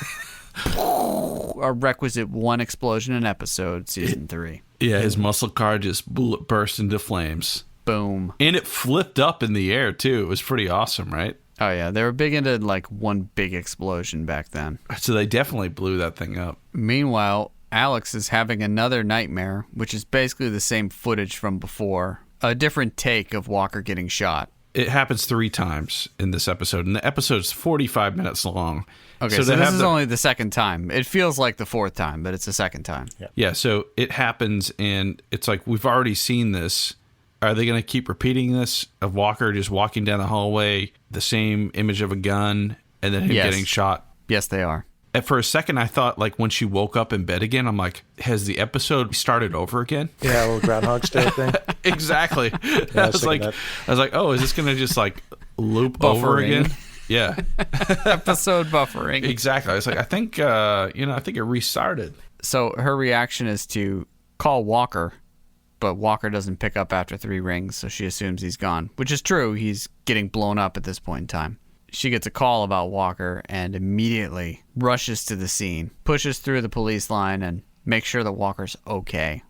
a requisite one explosion an episode, season 3. Yeah, his muscle car just burst into flames. Boom. And it flipped up in the air, too. It was pretty awesome, right? Oh, yeah. They were big into, like, one big explosion back then. So they definitely blew that thing up. Meanwhile, Alex is having another nightmare, which is basically the same footage from before. A different take of Walker getting shot. It happens 3 times in this episode, and the episode's 45 minutes long. Okay, so this is only the second time. It feels like the 4th time, but it's the second time. Yeah, so it happens, and it's like, we've already seen this. Are they going to keep repeating this of Walker just walking down the hallway, the same image of a gun, and then him getting shot? Yes, they are. And for a second, I thought, like, when she woke up in bed again, I'm like, has the episode started over again? Yeah, a little Groundhog's Day thing. Exactly. I was like, oh, is this going to just, like, loop over again? Yeah. Episode buffering. Exactly. I was like, I think it restarted. So her reaction is to call Walker, but Walker doesn't pick up after 3 rings, so she assumes he's gone, which is true. He's getting blown up at this point in time. She gets a call about Walker and immediately rushes to the scene, pushes through the police line, and makes sure that Walker's okay.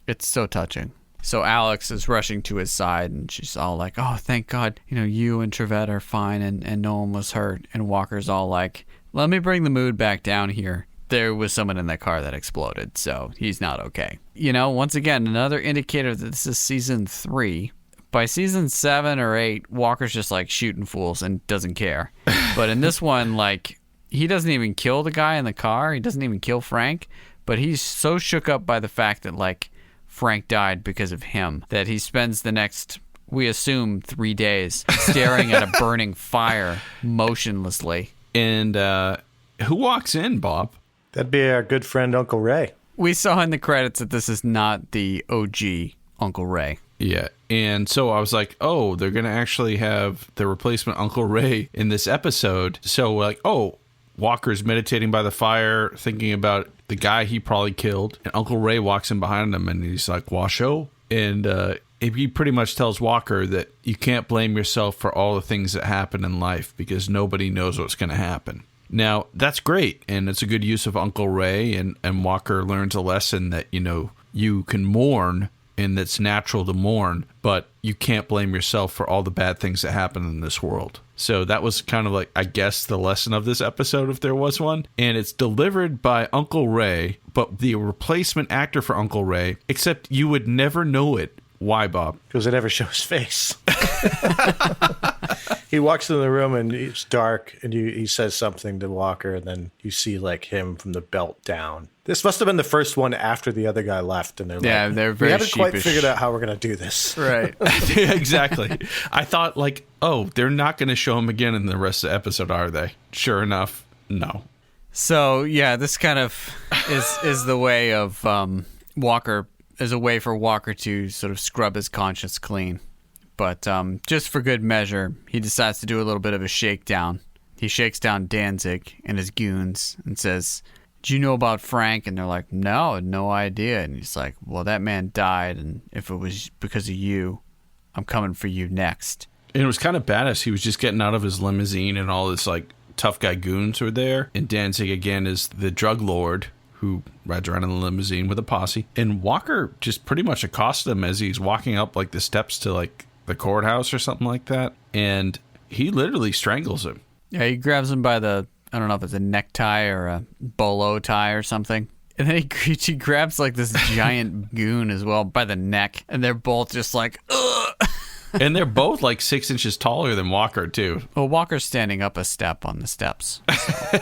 It's so touching. So Alex is rushing to his side, and she's all like, oh, thank God, you and Trivette are fine and no one was hurt. And Walker's all like, let me bring the mood back down here. There was someone in that car that exploded, so he's not okay. Once again, another indicator that this is season 3. By season 7 or 8, Walker's just like shooting fools and doesn't care. But in this one, like, he doesn't even kill the guy in the car. He doesn't even kill Frank. But he's so shook up by the fact that, like, Frank died because of him that he spends the next, we assume, 3 days staring at a burning fire motionlessly. And who walks in, Bob? That'd be our good friend Uncle Ray. We saw in the credits that this is not the OG Uncle Ray. Yeah, and so I was like, oh, they're going to actually have the replacement Uncle Ray in this episode. So like, oh, Walker's meditating by the fire, thinking about the guy he probably killed. And Uncle Ray walks in behind him, and he's like, Washo? And he pretty much tells Walker that you can't blame yourself for all the things that happen in life because nobody knows what's going to happen. Now, that's great, and it's a good use of Uncle Ray, and Walker learns a lesson that, you can mourn, and that's natural to mourn, but you can't blame yourself for all the bad things that happen in this world. So that was kind of like, I guess, the lesson of this episode, if there was one. And it's delivered by Uncle Ray, but the replacement actor for Uncle Ray, except you would never know it. Why, Bob? Because they never show his face. He walks into the room and it's dark, and he says something to Walker, and then you see like him from the belt down. This must have been the first one after the other guy left, and they're very we haven't quite sheepish. figured out how we're going to do this. Right. Yeah, exactly. I thought like, oh, they're not going to show him again in the rest of the episode, are they? Sure enough, no. So yeah, this kind of is the way of Walker, is a way for Walker to sort of scrub his conscience clean. But just for good measure, he decides to do a little bit of a shakedown. He shakes down Danzig and his goons and says, do you know about Frank? And they're like, no idea. And he's like, well, that man died, and if it was because of you, I'm coming for you next. And it was kind of badass. He was just getting out of his limousine, and all this like tough guy goons were there. And Danzig, again, is the drug lord who rides around in the limousine with a posse. And Walker just pretty much accosted him as he's walking up like the steps to like the courthouse or something like that. And he literally strangles him. Yeah, he grabs him by the, I don't know if it's a necktie or a bolo tie or something. And then he grabs like this giant goon as well by the neck. And they're both just like, ugh. And they're both like 6 inches taller than Walker, too. Well, Walker's standing up a step on the steps. So.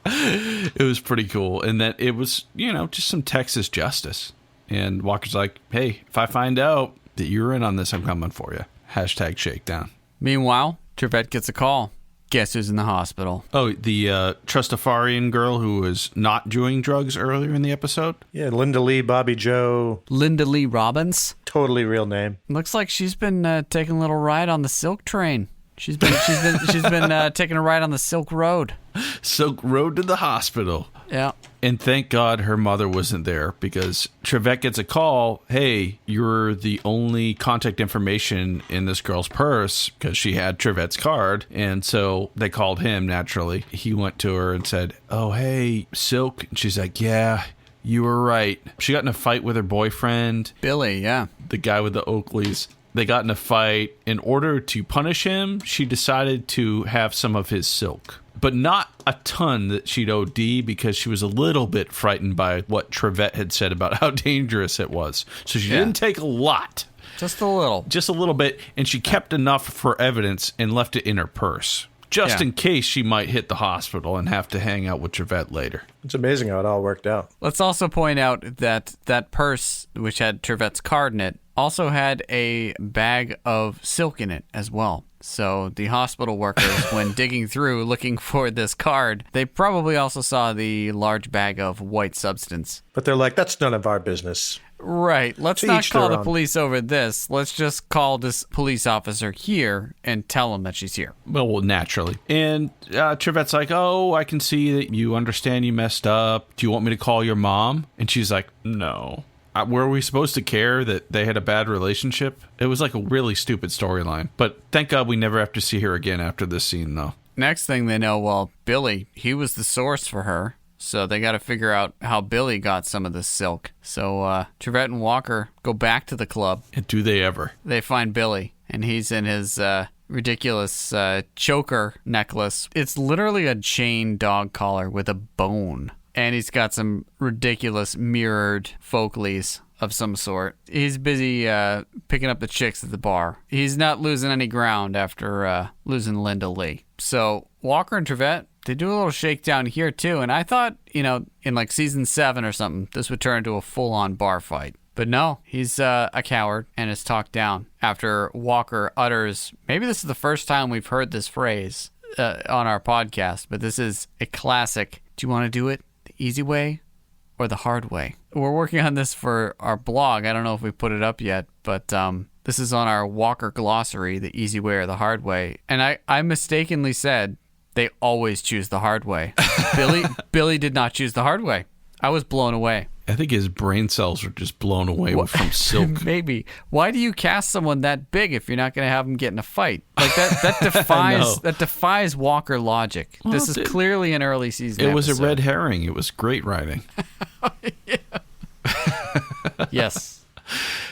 It was pretty cool. And that it was, just some Texas justice. And Walker's like, hey, if I find out that you're in on this, I'm coming for you. #shakedown. Meanwhile, Trivette gets a call. Guess who's in the hospital? Oh, the Trustafarian girl who was not doing drugs earlier in the episode? Yeah, Linda Lee, Bobby Joe. Linda Lee Robbins? Totally real name. Looks like she's been taking a little ride on the silk train. She's been taking a ride on the Silk Road. Silk Road to the hospital. Yeah. And thank God her mother wasn't there, because Trivette gets a call. Hey, you're the only contact information in this girl's purse, because she had Trivette's card. And so they called him, naturally. He went to her and said, oh, hey, Silk. And she's like, yeah, you were right. She got in a fight with her boyfriend. Billy, yeah. The guy with the Oakleys. They got in a fight. In order to punish him, she decided to have some of his silk. But not a ton that she'd OD, because she was a little bit frightened by what Trivette had said about how dangerous it was. So she didn't take a lot. Just a little. Just a little bit. And she kept enough for evidence and left it in her purse, just in case she might hit the hospital and have to hang out with Trivette later. It's amazing how it all worked out. Let's also point out that that purse, which had Trivette's card in it, also had a bag of silk in it as well. So the hospital workers, when digging through looking for this card, they probably also saw the large bag of white substance. But they're like, that's none of our business. Right. Let's not call the police over this. Let's just call this police officer here and tell him that she's here. Well, naturally. And Trivette's like, oh, I can see that you understand you messed up. Do you want me to call your mom? And she's like, no. Were we supposed to care that they had a bad relationship? It was like a really stupid storyline. But thank God we never have to see her again after this scene, though. Next thing they know, well, Billy, he was the source for her. So they got to figure out how Billy got some of this silk. So Trivette and Walker go back to the club. And do they ever? They find Billy, and he's in his ridiculous choker necklace. It's literally a chain dog collar with a bone. And he's got some ridiculous mirrored Folkleys of some sort. He's busy picking up the chicks at the bar. He's not losing any ground after losing Linda Lee. So Walker and Trivette, they do a little shakedown here too. And I thought, in like season 7 or something, this would turn into a full-on bar fight. But no, he's a coward and is talked down after Walker utters, maybe this is the first time we've heard this phrase on our podcast, but this is a classic. Do you want to do it the easy way or the hard way? We're working on this for our blog. I don't know if we put it up yet, but this is on our Walker glossary, the easy way or the hard way. And I mistakenly said they always choose the hard way. Billy did not choose the hard way. I was blown away. I think his brain cells were just blown away from silk. Maybe. Why do you cast someone that big if you're not going to have them get in a fight? Like that defies Walker logic. Well, this is clearly an early season episode. It was a red herring. It was great writing. Yes.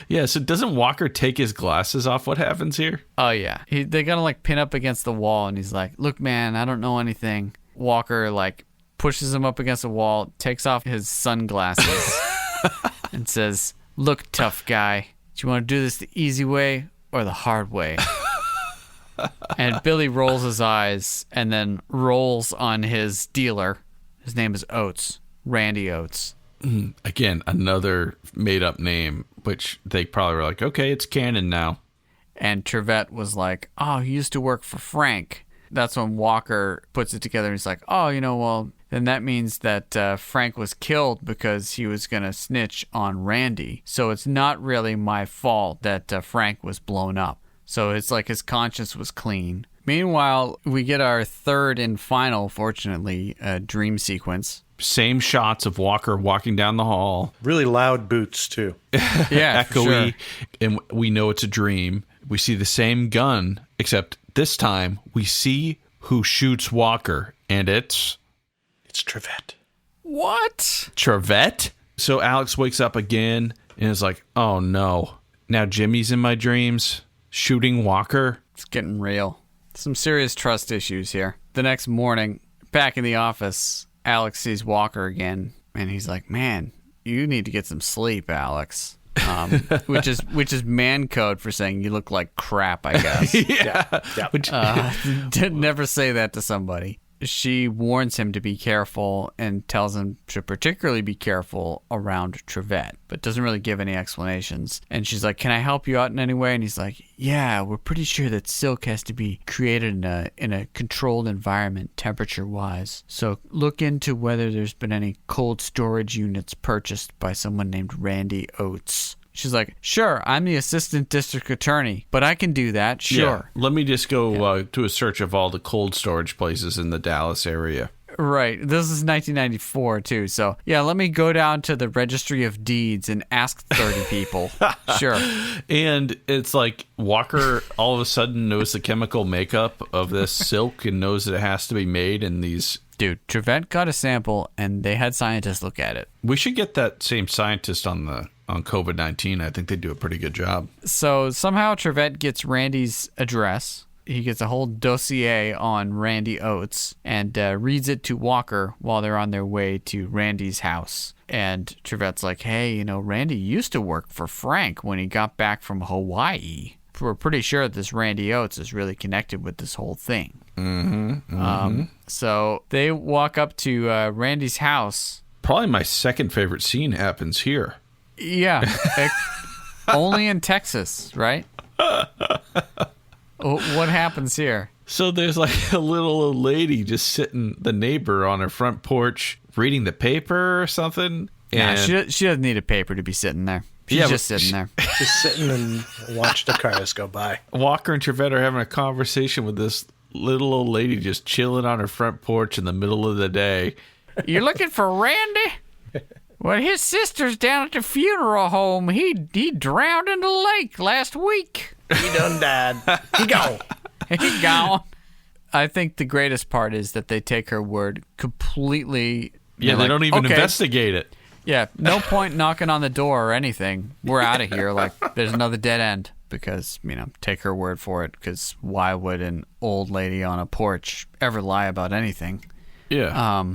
Yeah, so doesn't Walker take his glasses off? What happens here? Oh, yeah. They got him pin up against the wall, and he's like, look, man, I don't know anything. Walker pushes him up against the wall, takes off his sunglasses, and says, look, tough guy, do you want to do this the easy way or the hard way? And Billy rolls his eyes and then rolls on his dealer. His name is Oates, Randy Oates. Again, another made-up name, which they probably were like, okay, it's canon now. And Trivette was like, oh, he used to work for Frank. That's when Walker puts it together and he's like, oh, well, then that means that Frank was killed because he was going to snitch on Randy. So it's not really my fault that Frank was blown up. So it's like his conscience was clean. Meanwhile, we get our third and final, fortunately, dream sequence. Same shots of Walker walking down the hall. Really loud boots, too. Yeah, echoey. Sure. And we know it's a dream. We see the same gun, except this time we see who shoots Walker, and it's Trivette. What? Trivette? So Alex wakes up again and is like, oh no, now Jimmy's in my dreams, shooting Walker. It's getting real. Some serious trust issues here. The next morning, back in the office, Alex sees Walker again, and he's like, man, you need to get some sleep, Alex. Which is man code for saying you look like crap, I guess. Yeah. Never say that to somebody. She warns him to be careful and tells him to particularly be careful around Trivette, but doesn't really give any explanations. And she's like, can I help you out in any way? And he's like, yeah, we're pretty sure that silk has to be created in a controlled environment, temperature-wise. So look into whether there's been any cold storage units purchased by someone named Randy Oates. She's like, sure, I'm the assistant district attorney, but I can do that, sure. Yeah. Let me just go do a search of all the cold storage places in the Dallas area. Right. This is 1994, too. So, yeah, let me go down to the Registry of Deeds and ask 30 people. Sure. And it's like Walker all of a sudden knows the chemical makeup of this silk and knows that it has to be made in these... Dude, Trivette got a sample, and they had scientists look at it. We should get that same scientist on COVID-19. I think they do a pretty good job. So, somehow Trivette gets Randy's address. He gets a whole dossier on Randy Oates and reads it to Walker while they're on their way to Randy's house. And Trivette's like, hey, Randy used to work for Frank when he got back from Hawaii. We're pretty sure that this Randy Oates is really connected with this whole thing. So they walk up to Randy's house. Probably my second favorite scene happens here. Yeah. Only in Texas, right? What happens here? So there's like a little old lady just sitting, the neighbor on her front porch, reading the paper or something. And she doesn't need a paper to be sitting there. She's just sitting there. Just sitting and watch the cars go by. Walker and Trivette are having a conversation with this little old lady just chilling on her front porch in the middle of the day. You're looking for Randy? Well, his sister's down at the funeral home. He drowned in the lake last week. He done died. He gone. He gone. I think the greatest part is that they take her word completely. Yeah, they don't even investigate it. Yeah, no point knocking on the door or anything. We're out of here. Like, there's another dead end. Because, take her word for it. Because why would an old lady on a porch ever lie about anything? Yeah.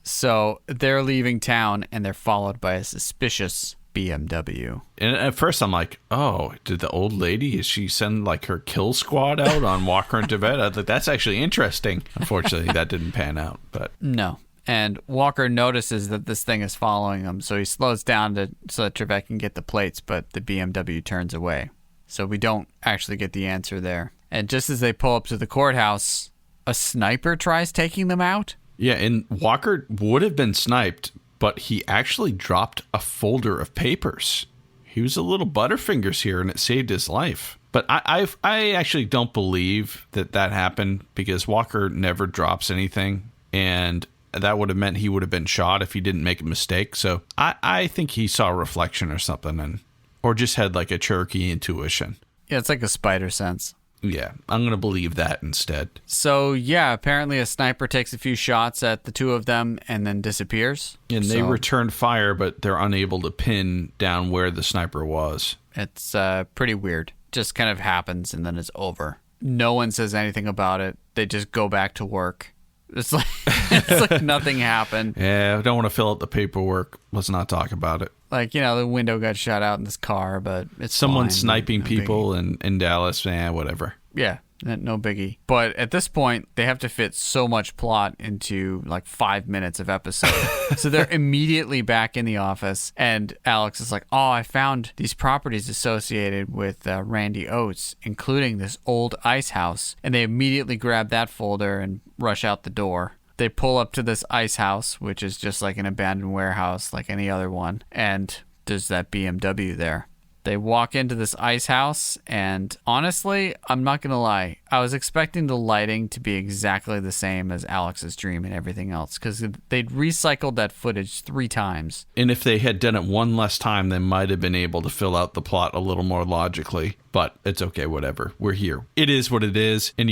So they're leaving town, and they're followed by a suspicious BMW. And at first I'm like, oh, did the old lady, is she send like her kill squad out on Walker and Trivette? I thought that's actually interesting. Unfortunately, that didn't pan out. But no. And Walker notices that this thing is following him, so he slows down so that Trivette can get the plates, but the BMW turns away. So we don't actually get the answer there. And just as they pull up to the courthouse, a sniper tries taking them out. Yeah, and Walker would have been sniped, but he actually dropped a folder of papers. He was a little butterfingers here, and it saved his life. But I actually don't believe that happened, because Walker never drops anything, and that would have meant he would have been shot if he didn't make a mistake. So I think he saw a reflection or something, or just had like a Cherokee intuition. Yeah, it's like a spider sense. Yeah, I'm going to believe that instead. So, yeah, apparently a sniper takes a few shots at the two of them and then disappears. And they return fire, but they're unable to pin down where the sniper was. It's pretty weird. Just kind of happens and then it's over. No one says anything about it. They just go back to work. It's like nothing happened. Yeah, I don't want to fill out the paperwork. Let's not talk about it. Like, the window got shot out in this car, but it's someone fine. sniping No people in Dallas. Whatever. Yeah, no biggie. But at this point, they have to fit so much plot into like 5 minutes of episode. So they're immediately back in the office, and Alex is like, oh, I found these properties associated with Randy Oates, including this old ice house. And they immediately grab that folder and rush out the door. They pull up to this ice house, which is just like an abandoned warehouse like any other one. And there's that BMW there. They walk into this ice house, and honestly, I'm not going to lie. I was expecting the lighting to be exactly the same as Alex's dream and everything else, because they'd recycled that footage 3 times. And if they had done it one less time, they might have been able to fill out the plot a little more logically. But it's okay, whatever. We're here. It is what it is. And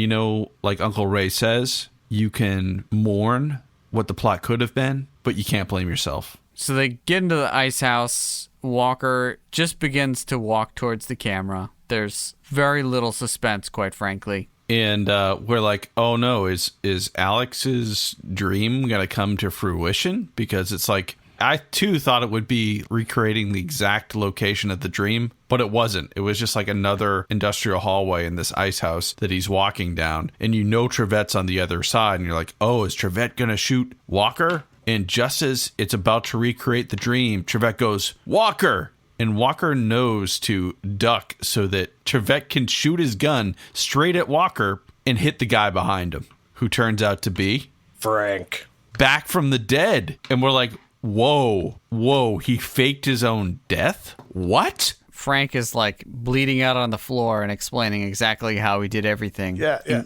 like Uncle Ray says, you can mourn what the plot could have been, but you can't blame yourself. So they get into the ice house. Walker just begins to walk towards the camera. There's very little suspense, quite frankly. And we're like, oh no, is Alex's dream going to come to fruition? Because it's like, I too thought it would be recreating the exact location of the dream, but it wasn't. It was just like another industrial hallway in this ice house that he's walking down. And Trivette's on the other side. And you're like, oh, is Trivette going to shoot Walker? And just as it's about to recreate the dream, Trivette goes, Walker! And Walker knows to duck so that Trivette can shoot his gun straight at Walker and hit the guy behind him, who turns out to be Frank. Back from the dead. And we're like, whoa, he faked his own death? What? Frank is like bleeding out on the floor and explaining exactly how he did everything. Yeah.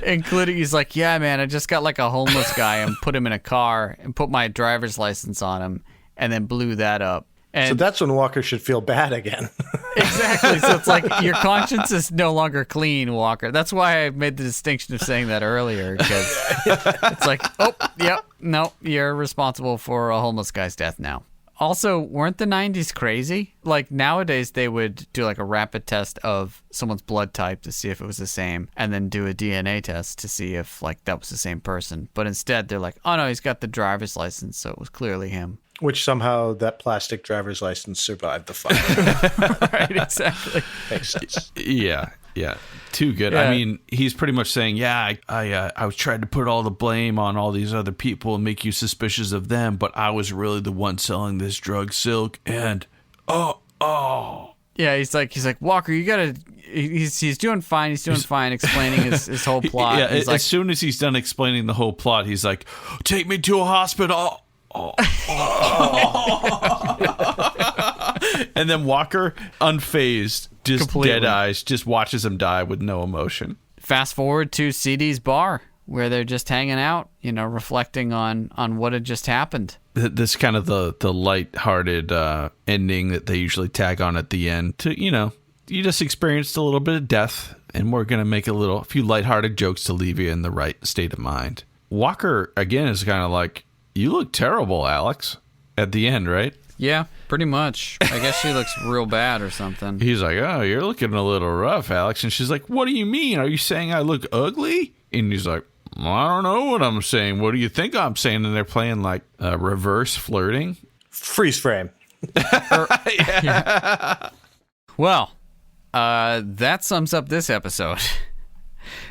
Including, he's like, yeah, man, I just got like a homeless guy and put him in a car and put my driver's license on him and then blew that up. And So that's when Walker should feel bad again. exactly. So it's like your conscience is no longer clean, Walker. That's why I made the distinction of saying that earlier, because it's like, oh, yep, no, you're responsible for a homeless guy's death now. Also, weren't the 90s crazy? Like nowadays, they would do like a rapid test of someone's blood type to see if it was the same, and then do a DNA test to see if like that was the same person. But instead, they're like, oh no, he's got the driver's license, so it was clearly him. Which somehow that plastic driver's license survived the fire. Right, exactly. Makes sense. Yeah. Too good. Yeah. I mean, he's pretty much saying, I was trying to put all the blame on all these other people and make you suspicious of them, but I was really the one selling this drug, Silk, and Yeah, he's like Walker, you gotta. He's doing fine. He's doing fine, explaining his whole plot. Yeah, He's as soon as he's done explaining the whole plot, he's like, take me to a hospital. And then Walker, unfazed, just Completely. dead eyes, just watches him die with no emotion. fast forward to CD's bar, where they're just hanging out, reflecting on what had just happened. This kind of the lighthearted ending that they usually tag on at the end to, you just experienced a little bit of death, and we're going to make a few lighthearted jokes to leave you in the right state of mind. Walker, again, is kind of like, you look terrible, Alex, at the end, right? Yeah, pretty much. I guess she looks real bad or something. He's like, oh, you're looking a little rough, Alex. And she's like, what do you mean? Are you saying I look ugly? And he's like, I don't know what I'm saying. What do you think I'm saying? And they're playing like reverse flirting. Freeze frame. Well, that sums up this episode.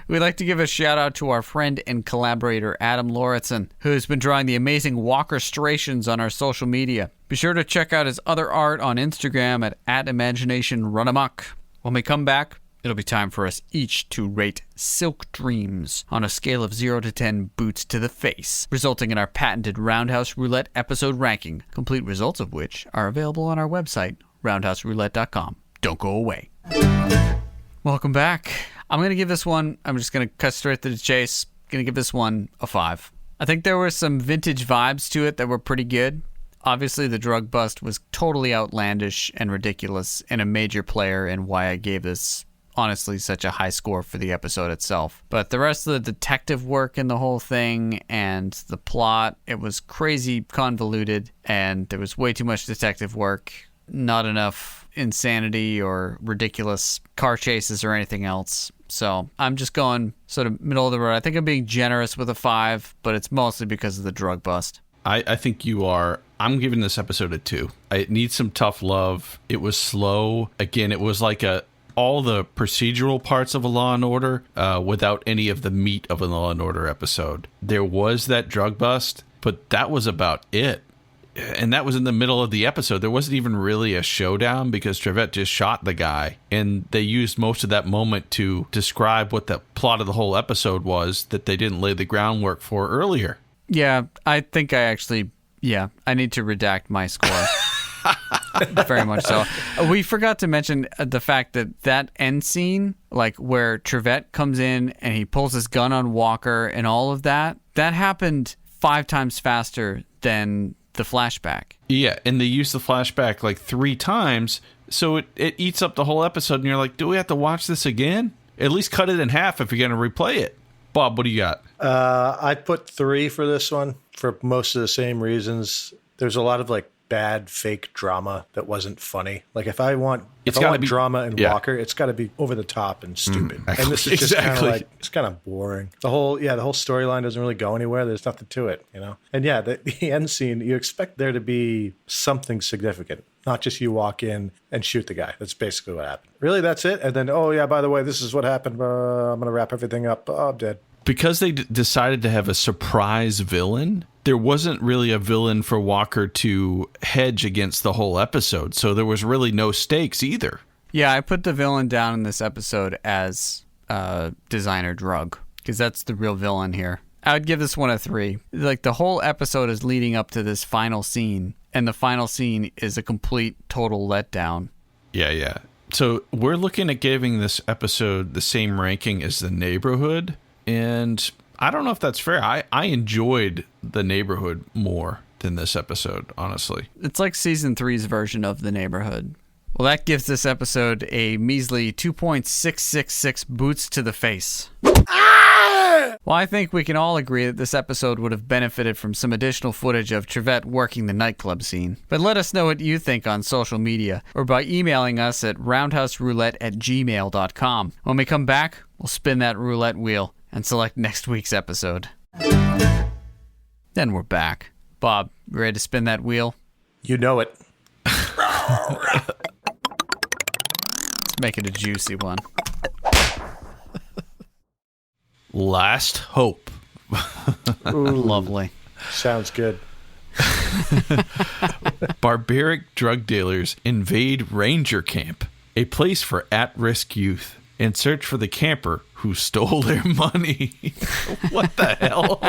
We'd like to give a shout out to our friend and collaborator, Adam Lauritsen, who's been drawing the amazing Walkerstrations on our social media. Be sure to check out his other art on Instagram at @ImaginationRunAmok. When we come back, it'll be time for us each to rate Silk Dreams on a scale of 0 to 10 boots to the face, resulting in our patented Roundhouse Roulette episode ranking, complete results of which are available on our website, roundhouseroulette.com. Don't go away. Welcome back. I'm going to give this one, I'm just going to cut straight to the chase, going to give this one a 5. I think there were some vintage vibes to it that were pretty good. Obviously, the drug bust was totally outlandish and ridiculous and a major player in why I gave this, honestly, such a high score for the episode itself. But the rest of the detective work in the whole thing and the plot, it was crazy convoluted, and there was way too much detective work, not enough insanity or ridiculous car chases or anything else. So I'm just going sort of middle of the road. I think I'm being generous with a 5, but it's mostly because of the drug bust. I think you are. I'm giving this episode a 2. It needs some tough love. It was slow. Again, it was like all the procedural parts of a Law and Order without any of the meat of a Law and Order episode. There was that drug bust, but that was about it. And that was in the middle of the episode. There wasn't even really a showdown because Trivette just shot the guy. And they used most of that moment to describe what the plot of the whole episode was that they didn't lay the groundwork for earlier. Yeah, I think I need to redact my score. Very much so. We forgot to mention the fact that end scene, like where Trivette comes in and he pulls his gun on Walker and all of that happened 5 times faster than the flashback. Yeah, and they use the flashback like 3 times, so it eats up the whole episode, and you're like, do we have to watch this again? At least cut it in half if you're going to replay it. Bob, what do you got? I put 3 for this one for most of the same reasons. There's a lot of like bad fake drama that wasn't funny. Like if I want drama in Walker, it's got to be over the top and stupid. And this is just kind of like, it's kind of boring. The whole storyline doesn't really go anywhere. There's nothing to it, And yeah, the end scene, you expect there to be something significant, not just you walk in and shoot the guy. That's basically what happened. Really, that's it. And then, oh yeah, by the way, this is what happened. I'm going to wrap everything up. Oh, I'm dead. Because they decided to have a surprise villain, there wasn't really a villain for Walker to hedge against the whole episode, so there was really no stakes either. Yeah, I put the villain down in this episode as Designer Drug, because that's the real villain here. I would give this one a 3. Like, the whole episode is leading up to this final scene, and the final scene is a complete, total letdown. Yeah. So we're looking at giving this episode the same ranking as The Neighborhood, and I don't know if that's fair. I enjoyed The Neighborhood more than this episode, honestly. It's like season 3's version of The Neighborhood. Well, that gives this episode a measly 2.666 boots to the face. Well, I think we can all agree that this episode would have benefited from some additional footage of Trivette working the nightclub scene. But let us know what you think on social media or by emailing us at roundhouseroulette@gmail.com. When we come back, we'll spin that roulette wheel and select next week's episode. Then we're back. Bob, you ready to spin that wheel? You know it. Let's make it a juicy one. Last Hope. Ooh, lovely. Sounds good. Barbaric drug dealers invade Ranger Camp, a place for at-risk youth, and search for the camper who stole their money. What the hell?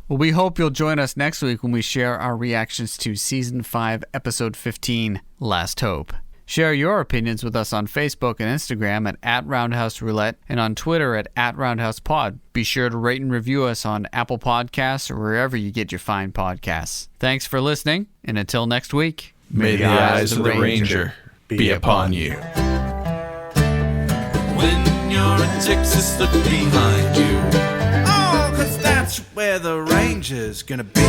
Well, we hope you'll join us next week when we share our reactions to Season 5, Episode 15, Last Hope. Share your opinions with us on Facebook and Instagram at Roundhouse Roulette and on Twitter at @RoundhousePod. Be sure to rate and review us on Apple Podcasts or wherever you get your fine podcasts. Thanks for listening, and until next week, may the eyes of the Ranger be upon you. When you're in Texas, look behind you. Oh, 'cause that's where the Ranger's gonna be.